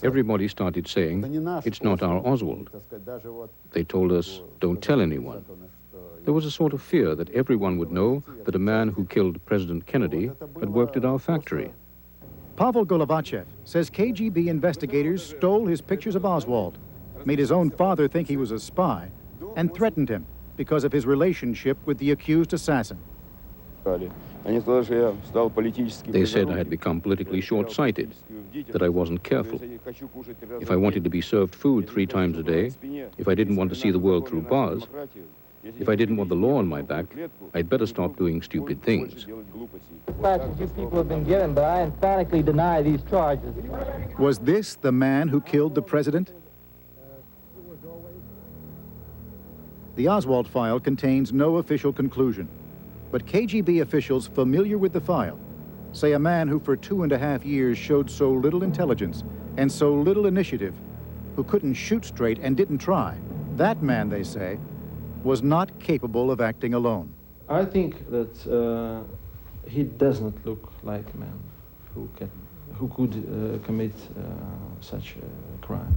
Everybody started saying, it's not our Oswald. They told us, don't tell anyone. There was a sort of fear that everyone would know that a man who killed President Kennedy had worked at our factory. Pavel Golovachev says KGB investigators stole his pictures of Oswald, made his own father think he was a spy, and threatened him because of his relationship with the accused assassin. They said I had become politically short-sighted, that I wasn't careful. If I wanted to be served food 3 times a day, if I didn't want to see the world through bars, if I didn't want the law on my back, I'd better stop doing stupid things. Facts you people have been given, but I emphatically deny these charges. Was this the man who killed the president? The Oswald file contains no official conclusion, but KGB officials familiar with the file say a man who for 2.5 years showed so little intelligence and so little initiative, who couldn't shoot straight and didn't try, that man, they say, was not capable of acting alone. I think that he does not look like a man who could commit such a crime,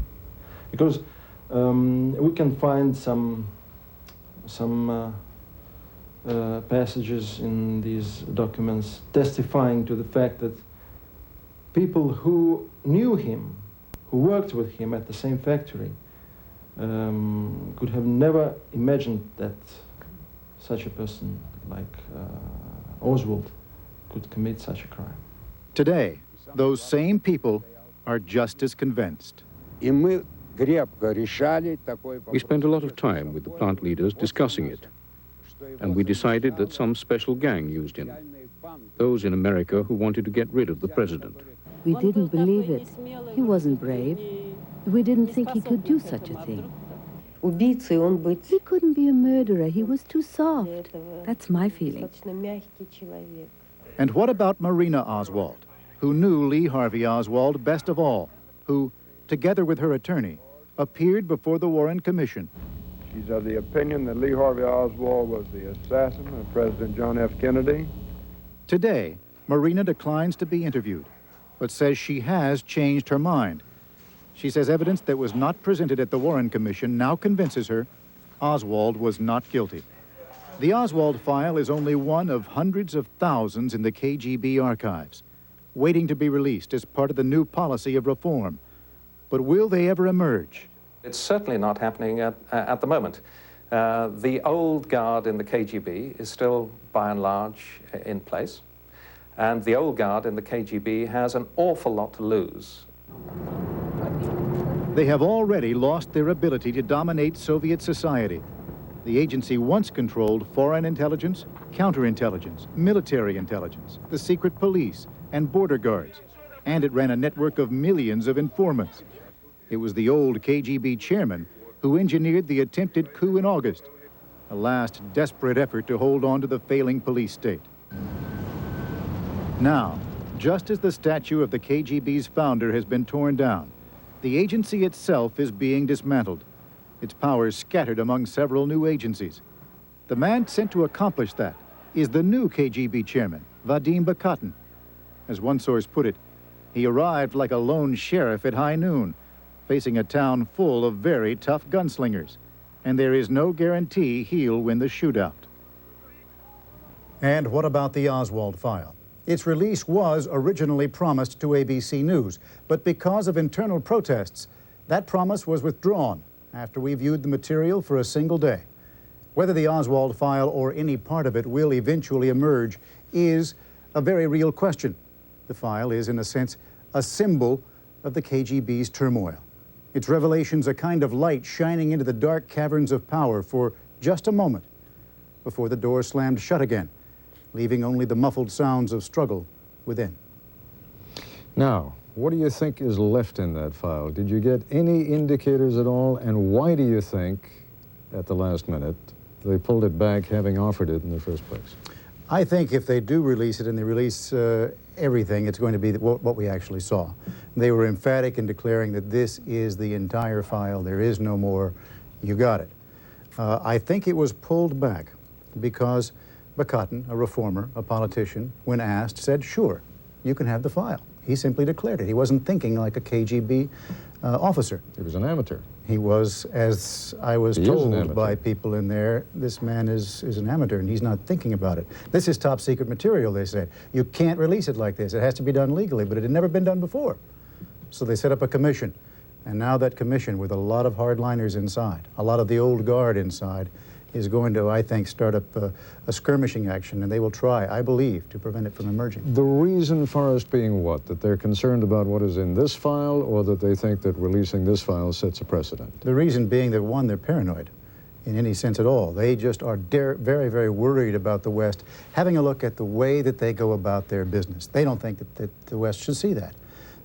because we can find some passages in these documents testifying to the fact that people who knew him, who worked with him at the same factory, could have never imagined that such a person like Oswald could commit such a crime. Today, those same people are just as convinced. We spent a lot of time with the plant leaders discussing it, and we decided that some special gang used him, those in America who wanted to get rid of the president. We didn't believe it. He wasn't brave. We didn't think he could do such a thing. He couldn't be a murderer. He was too soft. That's my feeling. And what about Marina Oswald, who knew Lee Harvey Oswald best of all, who, together with her attorney, appeared before the Warren Commission? She's of the opinion that Lee Harvey Oswald was the assassin of President John F. Kennedy. Today, Marina declines to be interviewed, but says she has changed her mind. She says evidence that was not presented at the Warren Commission now convinces her Oswald was not guilty. The Oswald file is only one of hundreds of thousands in the KGB archives, waiting to be released as part of the new policy of reform. But will they ever emerge? It's certainly not happening at the moment. The old guard in the KGB is still, by and large, in place. And the old guard in the KGB has an awful lot to lose. They have already lost their ability to dominate Soviet society. The agency once controlled foreign intelligence, counterintelligence, military intelligence, the secret police, and border guards. And it ran a network of millions of informants. It was the old KGB chairman who engineered the attempted coup in August, a last desperate effort to hold on to the failing police state. Now, just as the statue of the KGB's founder has been torn down, the agency itself is being dismantled, its powers scattered among several new agencies. The man sent to accomplish that is the new KGB chairman, Vadim Bakatin. As one source put it, he arrived like a lone sheriff at high noon, facing a town full of very tough gunslingers. And there is no guarantee he'll win the shootout. And what about the Oswald file? Its release was originally promised to ABC News, but because of internal protests, that promise was withdrawn after we viewed the material for a single day. Whether the Oswald file or any part of it will eventually emerge is a very real question. The file is, in a sense, a symbol of the KGB's turmoil. Its revelations a kind of light shining into the dark caverns of power for just a moment before the door slammed shut again, leaving only the muffled sounds of struggle within. Now, what do you think is left in that file? Did you get any indicators at all? And why do you think, at the last minute, they pulled it back, having offered it in the first place? I think if they do release it and they release everything, it's going to be what we actually saw. They were emphatic in declaring that this is the entire file. There is no more. You got it. I think it was pulled back because Bakatin, a reformer, a politician, when asked, said, sure, you can have the file. He simply declared it. He wasn't thinking like a KGB officer. He was an amateur. He was, as I was told by people in there, this man is an amateur and he's not thinking about it. This is top secret material, they said. You can't release it like this. It has to be done legally, but it had never been done before. So they set up a commission. And now that commission, with a lot of hardliners inside, a lot of the old guard inside, is going to, I think, start up a skirmishing action, and they will try, I believe, to prevent it from emerging. The reason, Forrest, being what? That they're concerned about what is in this file, or that they think that releasing this file sets a precedent? The reason being that, one, they're paranoid in any sense at all. They just are very, very worried about the West having a look at the way that they go about their business. They don't think that the West should see that.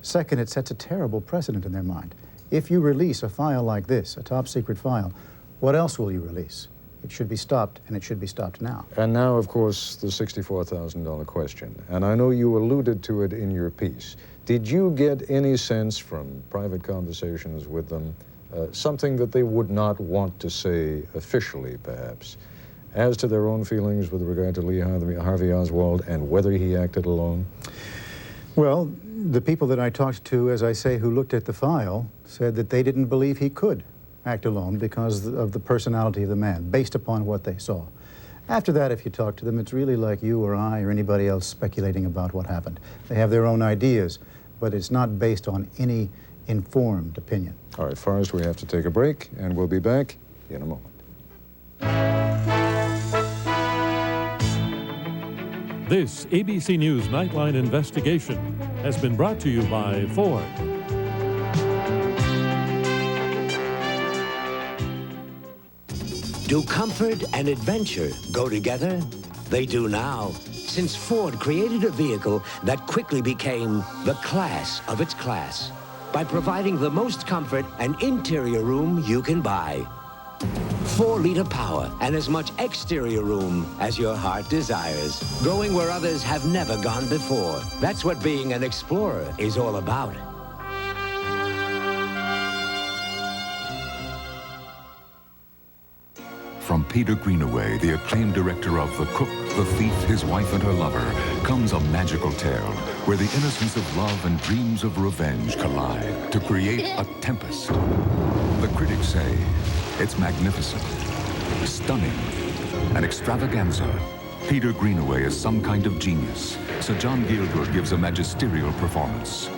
Second, it sets a terrible precedent in their mind. If you release a file like this, a top secret file, what else will you release? It should be stopped, and it should be stopped now. And now, of course, the $64,000 question. And I know you alluded to it in your piece. Did you get any sense from private conversations with them, something that they would not want to say officially, perhaps, as to their own feelings with regard to Lee Harvey Oswald and whether he acted alone? Well, the people that I talked to, as I say, who looked at the file, said that they didn't believe he could act alone because of the personality of the man, based upon what they saw. After that, if you talk to them, it's really like you or I or anybody else speculating about what happened. They have their own ideas, but it's not based on any informed opinion. All right, Forrest, we have to take a break, and we'll be back in a moment. This ABC News Nightline investigation has been brought to you by Ford. Do comfort and adventure go together? They do now, since Ford created a vehicle that quickly became the class of its class by providing the most comfort and interior room you can buy. 4-liter power and as much exterior room as your heart desires. Going where others have never gone before. That's what being an explorer is all about. From Peter Greenaway, the acclaimed director of The Cook, The Thief, His Wife and Her Lover, comes a magical tale where the innocence of love and dreams of revenge collide to create a tempest. The critics say it's magnificent, stunning, an extravaganza. Peter Greenaway is some kind of genius. Sir John Gielgud gives a magisterial performance.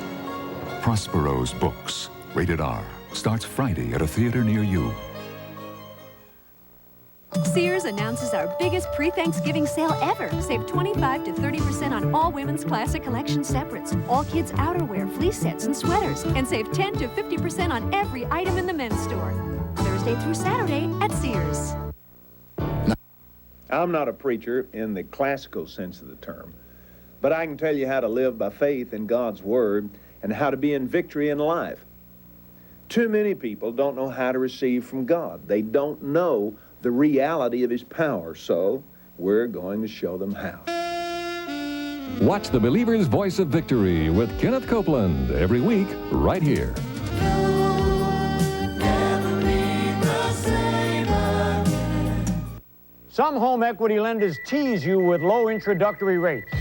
Prospero's Books, rated R, starts Friday at a theater near you. Sears announces our biggest pre-Thanksgiving sale ever. Save 25 to 30% on all women's classic collection separates, all kids' outerwear, fleece sets, and sweaters, and save 10 to 50% on every item in the men's store. Thursday through Saturday at Sears. I'm not a preacher in the classical sense of the term, but I can tell you how to live by faith in God's Word and how to be in victory in life. Too many people don't know how to receive from God. They don't know the reality of His power, so we're going to show them how. Watch The Believer's Voice of Victory with Kenneth Copeland every week right here. Some home equity lenders tease you with low introductory rates.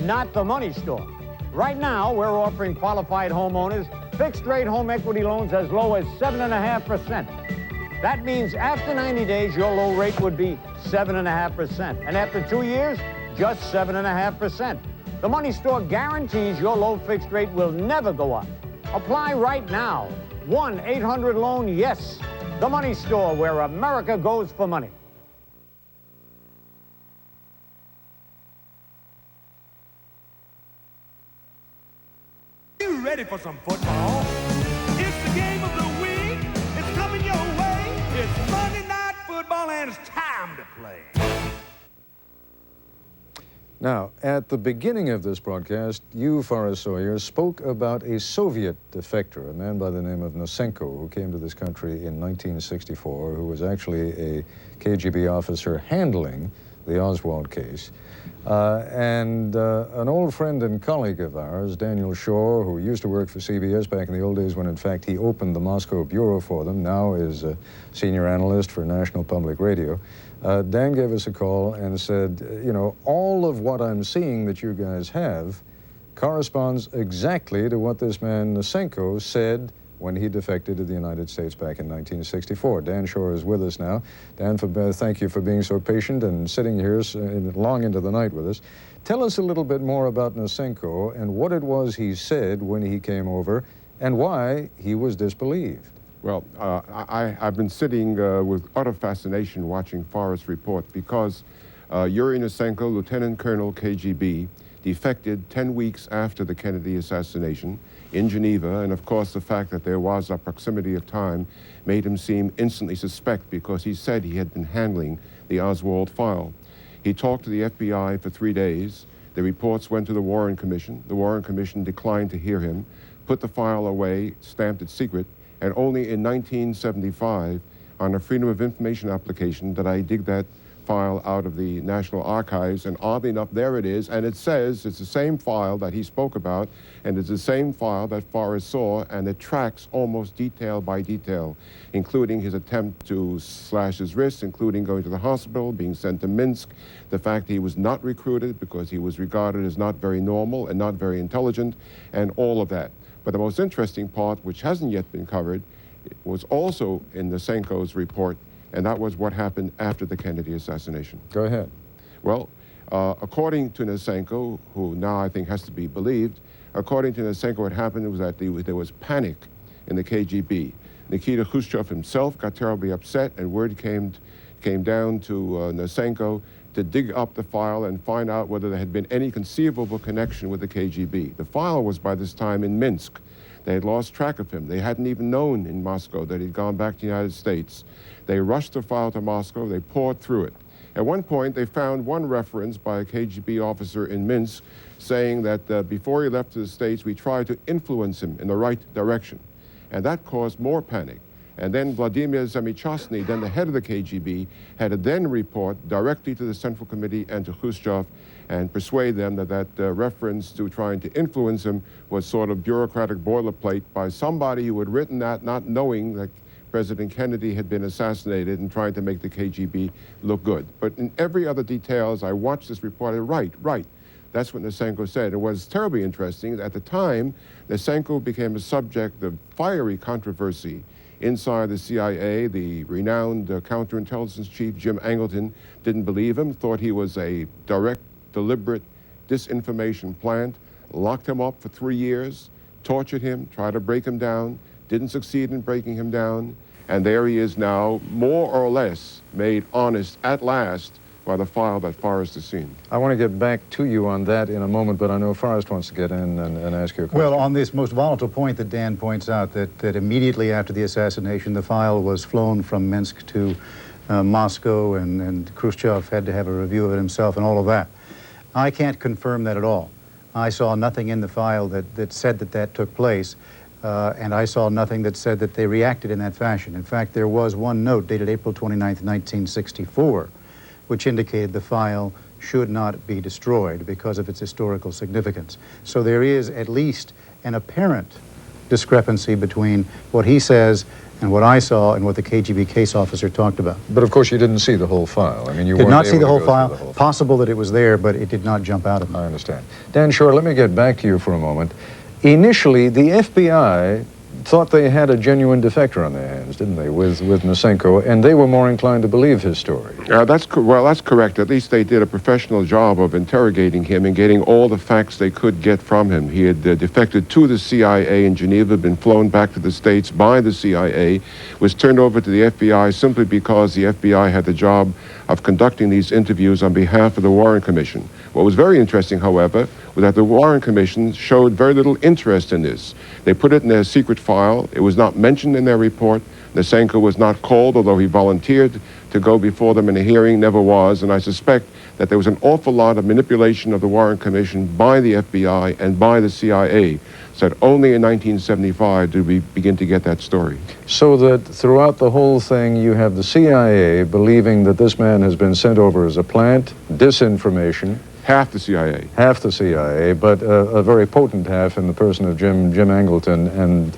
Not the Money Store. Right now, we're offering qualified homeowners fixed-rate home equity loans as low as 7.5%. That means after 90 days, your low rate would be 7.5%. And after 2 years, just 7.5%. The Money Store guarantees your low fixed rate will never go up. Apply right now. 1-800-LOAN-YES. The Money Store, where America goes for money. You ready for some football? It's the game of the week. It's coming your way. It's Monday Night Football, and it's time to play. Now, at the beginning of this broadcast, you, Forrest Sawyer, spoke about a Soviet defector, a man by the name of Nosenko, who came to this country in 1964, who was actually a KGB officer handling the Oswald case. And an old friend and colleague of ours, Daniel Shore, who used to work for CBS back in the old days when, in fact, he opened the Moscow bureau for them, now is a senior analyst for National Public Radio. Dan gave us a call and said, you know, all of what I'm seeing that you guys have corresponds exactly to what this man Nosenko said when he defected to the United States back in 1964. Dan Shore is with us now. Dan, thank you for being so patient and sitting here long into the night with us. Tell us a little bit more about Nosenko and what it was he said when he came over and why he was disbelieved. Well, I've been sitting with utter fascination watching Forrest's report because Yuri Nosenko, Lieutenant Colonel KGB, defected 10 weeks after the Kennedy assassination in Geneva, and of course the fact that there was a proximity of time made him seem instantly suspect because he said he had been handling the Oswald file. He talked to the FBI for 3 days. The reports went to the Warren Commission. The Warren Commission declined to hear him, put the file away, stamped it secret, and only in 1975, on a Freedom of Information application, did I dig that file out of the National Archives, and oddly enough, there it is, and it says it's the same file that he spoke about, and it's the same file that Forrest saw, and it tracks almost detail by detail, including his attempt to slash his wrists, including going to the hospital, being sent to Minsk, the fact he was not recruited because he was regarded as not very normal and not very intelligent, and all of that. But the most interesting part, which hasn't yet been covered, was also in Nosenko's report, and that was what happened after the Kennedy assassination. Go ahead. Well, according to Nosenko, who now I think has to be believed, according to Nosenko, what happened was that there was panic in the KGB. Nikita Khrushchev himself got terribly upset, and word came down to Nosenko to dig up the file and find out whether there had been any conceivable connection with the KGB. The file was by this time in Minsk. They had lost track of him. They hadn't even known in Moscow that he'd gone back to the United States. They rushed the file to Moscow. They poured through it. At one point, they found one reference by a KGB officer in Minsk saying that before he left to the States, we tried to influence him in the right direction. And that caused more panic. And then Vladimir Zamichosny, then the head of the KGB, had to then report directly to the Central Committee and to Khrushchev and persuade them that reference to trying to influence him was sort of bureaucratic boilerplate by somebody who had written that not knowing that President Kennedy had been assassinated and trying to make the KGB look good. But in every other detail, as I watched this report, right. That's what Nosenko said. It was terribly interesting. At the time, Nosenko became a subject of fiery controversy inside the CIA. The renowned counterintelligence chief, Jim Angleton, didn't believe him, thought he was a direct, deliberate disinformation plant, locked him up for 3 years, tortured him, tried to break him down, didn't succeed in breaking him down, and there he is now, more or less made honest at last by the file that Forrest has seen. I want to get back to you on that in a moment, but I know Forrest wants to get in and ask you a question. Well, on this most volatile point that Dan points out, that immediately after the assassination, the file was flown from Minsk to Moscow, and Khrushchev had to have a review of it himself and all of that. I can't confirm that at all. I saw nothing in the file that said that took place, and I saw nothing that said that they reacted in that fashion. In fact, there was one note dated April 29th, 1964, which indicated the file should not be destroyed because of its historical significance. So there is at least an apparent discrepancy between what he says and what I saw and what the KGB case officer talked about. But of course you didn't see the whole file. I mean, you did weren't not see able the whole to go file. through the whole Possible that it was there, but it did not jump out of me. I understand. Dan Shore, let me get back to you for a moment. Initially, the FBI thought they had a genuine defector on their hands, didn't they, with Nosenko, and they were more inclined to believe his story. That's correct. At least they did a professional job of interrogating him and getting all the facts they could get from him. He had defected to the CIA in Geneva, been flown back to the States by the CIA, was turned over to the FBI simply because the FBI had the job of conducting these interviews on behalf of the Warren Commission. What was very interesting, however, was that the Warren Commission showed very little interest in this. They put it in their secret file. It was not mentioned in their report. Nosenko was not called, although he volunteered to go before them in a hearing, never was. And I suspect that there was an awful lot of manipulation of the Warren Commission by the FBI and by the CIA, so that only in 1975 did we begin to get that story. So that throughout the whole thing, you have the CIA believing that this man has been sent over as a plant, disinformation. Half the CIA. Half the CIA, but a very potent half in the person of Jim Angleton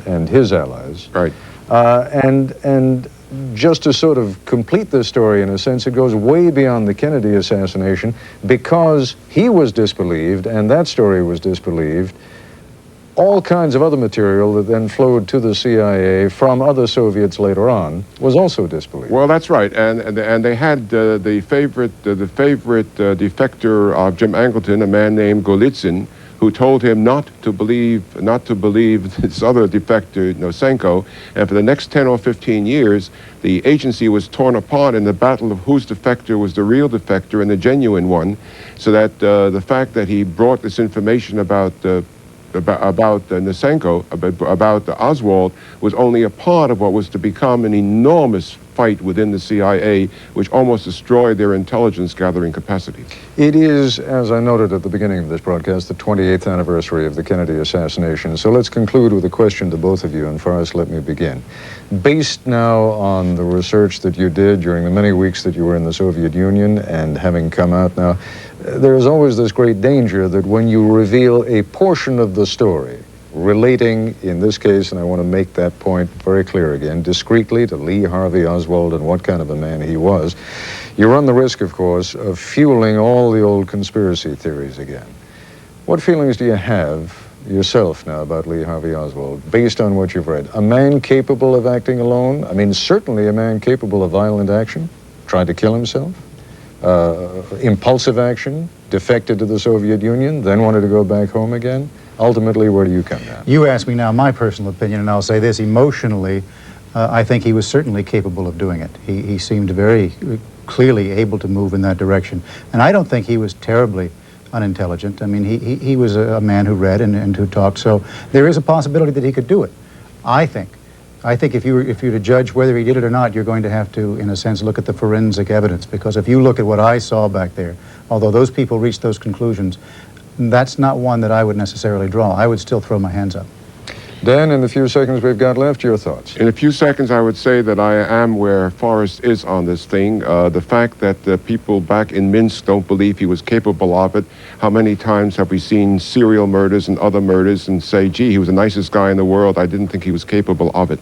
and his allies. Right. And just to sort of complete this story, in a sense, it goes way beyond the Kennedy assassination, because he was disbelieved and that story was disbelieved. All kinds of other material that then flowed to the CIA from other Soviets later on was also disbelieved. Well, that's right, and they had the favorite defector of Jim Angleton, a man named Golitsyn, who told him not to believe this other defector, Nosenko, and for the next 10 or 15 years, the agency was torn apart in the battle of whose defector was the real defector and the genuine one, so that the fact that he brought this information about Nosenko, about Oswald, was only a part of what was to become an enormous fight within the CIA, which almost destroyed their intelligence gathering capacity. It is, as I noted at the beginning of this broadcast, the 28th anniversary of the Kennedy assassination. So let's conclude with a question to both of you, and Forrest, let me begin. Based now on the research that you did during the many weeks that you were in the Soviet Union and having come out now, there is always this great danger that when you reveal a portion of the story relating, in this case, and I want to make that point very clear again, discreetly to Lee Harvey Oswald and what kind of a man he was, you run the risk, of course, of fueling all the old conspiracy theories again. What feelings do you have yourself now about Lee Harvey Oswald, based on what you've read? A man capable of acting alone? I mean, certainly a man capable of violent action, tried to kill himself, impulsive action, defected to the Soviet Union, then wanted to go back home again. Ultimately, where do you come down? You ask me now my personal opinion, and I'll say this. Emotionally, I think he was certainly capable of doing it. He seemed very clearly able to move in that direction. And I don't think he was terribly unintelligent. I mean, he was a man who read and who talked, so there is a possibility that he could do it, I think. I think if you're to judge whether he did it or not, you're going to have to, in a sense, look at the forensic evidence, because if you look at what I saw back there, although those people reached those conclusions, that's not one that I would necessarily draw. I would still throw my hands up. Dan, in the few seconds we've got left, your thoughts? In a few seconds, I would say that I am where Forrest is on this thing. The fact that the people back in Minsk don't believe he was capable of it. How many times have we seen serial murders and other murders and say, gee, he was the nicest guy in the world. I didn't think he was capable of it.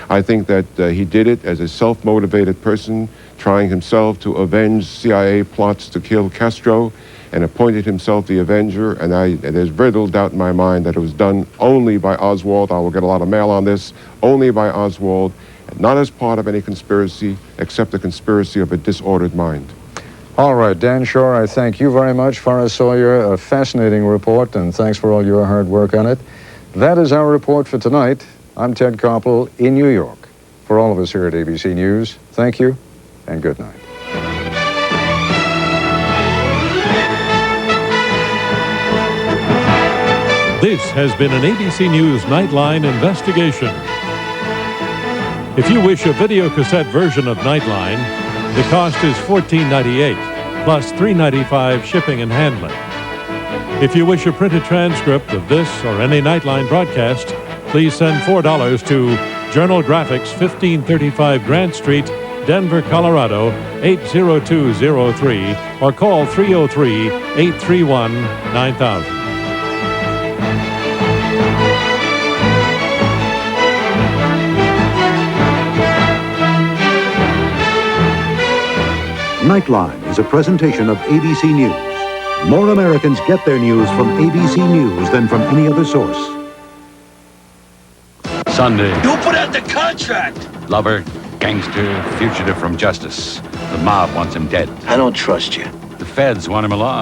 I think that he did it as a self-motivated person, trying himself to avenge CIA plots to kill Castro, and appointed himself the Avenger, and there's very little doubt in my mind that it was done only by Oswald. I will get a lot of mail on this, only by Oswald, and not as part of any conspiracy, except the conspiracy of a disordered mind. All right, Dan Shore, I thank you very much. Forrest Sawyer, a fascinating report, and thanks for all your hard work on it. That is our report for tonight. I'm Ted Koppel in New York. For all of us here at ABC News, thank you, and good night. This has been an ABC News Nightline investigation. If you wish a videocassette version of Nightline, the cost is $14.98, plus $3.95 shipping and handling. If you wish a printed transcript of this or any Nightline broadcast, please send $4 to Journal Graphics, 1535 Grant Street, Denver, Colorado, 80203, or call 303-831-9000. Nightline is a presentation of ABC News. More Americans get their news from ABC News than from any other source. Sunday. Who put out the contract? Lover, gangster, fugitive from justice. The mob wants him dead. I don't trust you. The feds want him alive.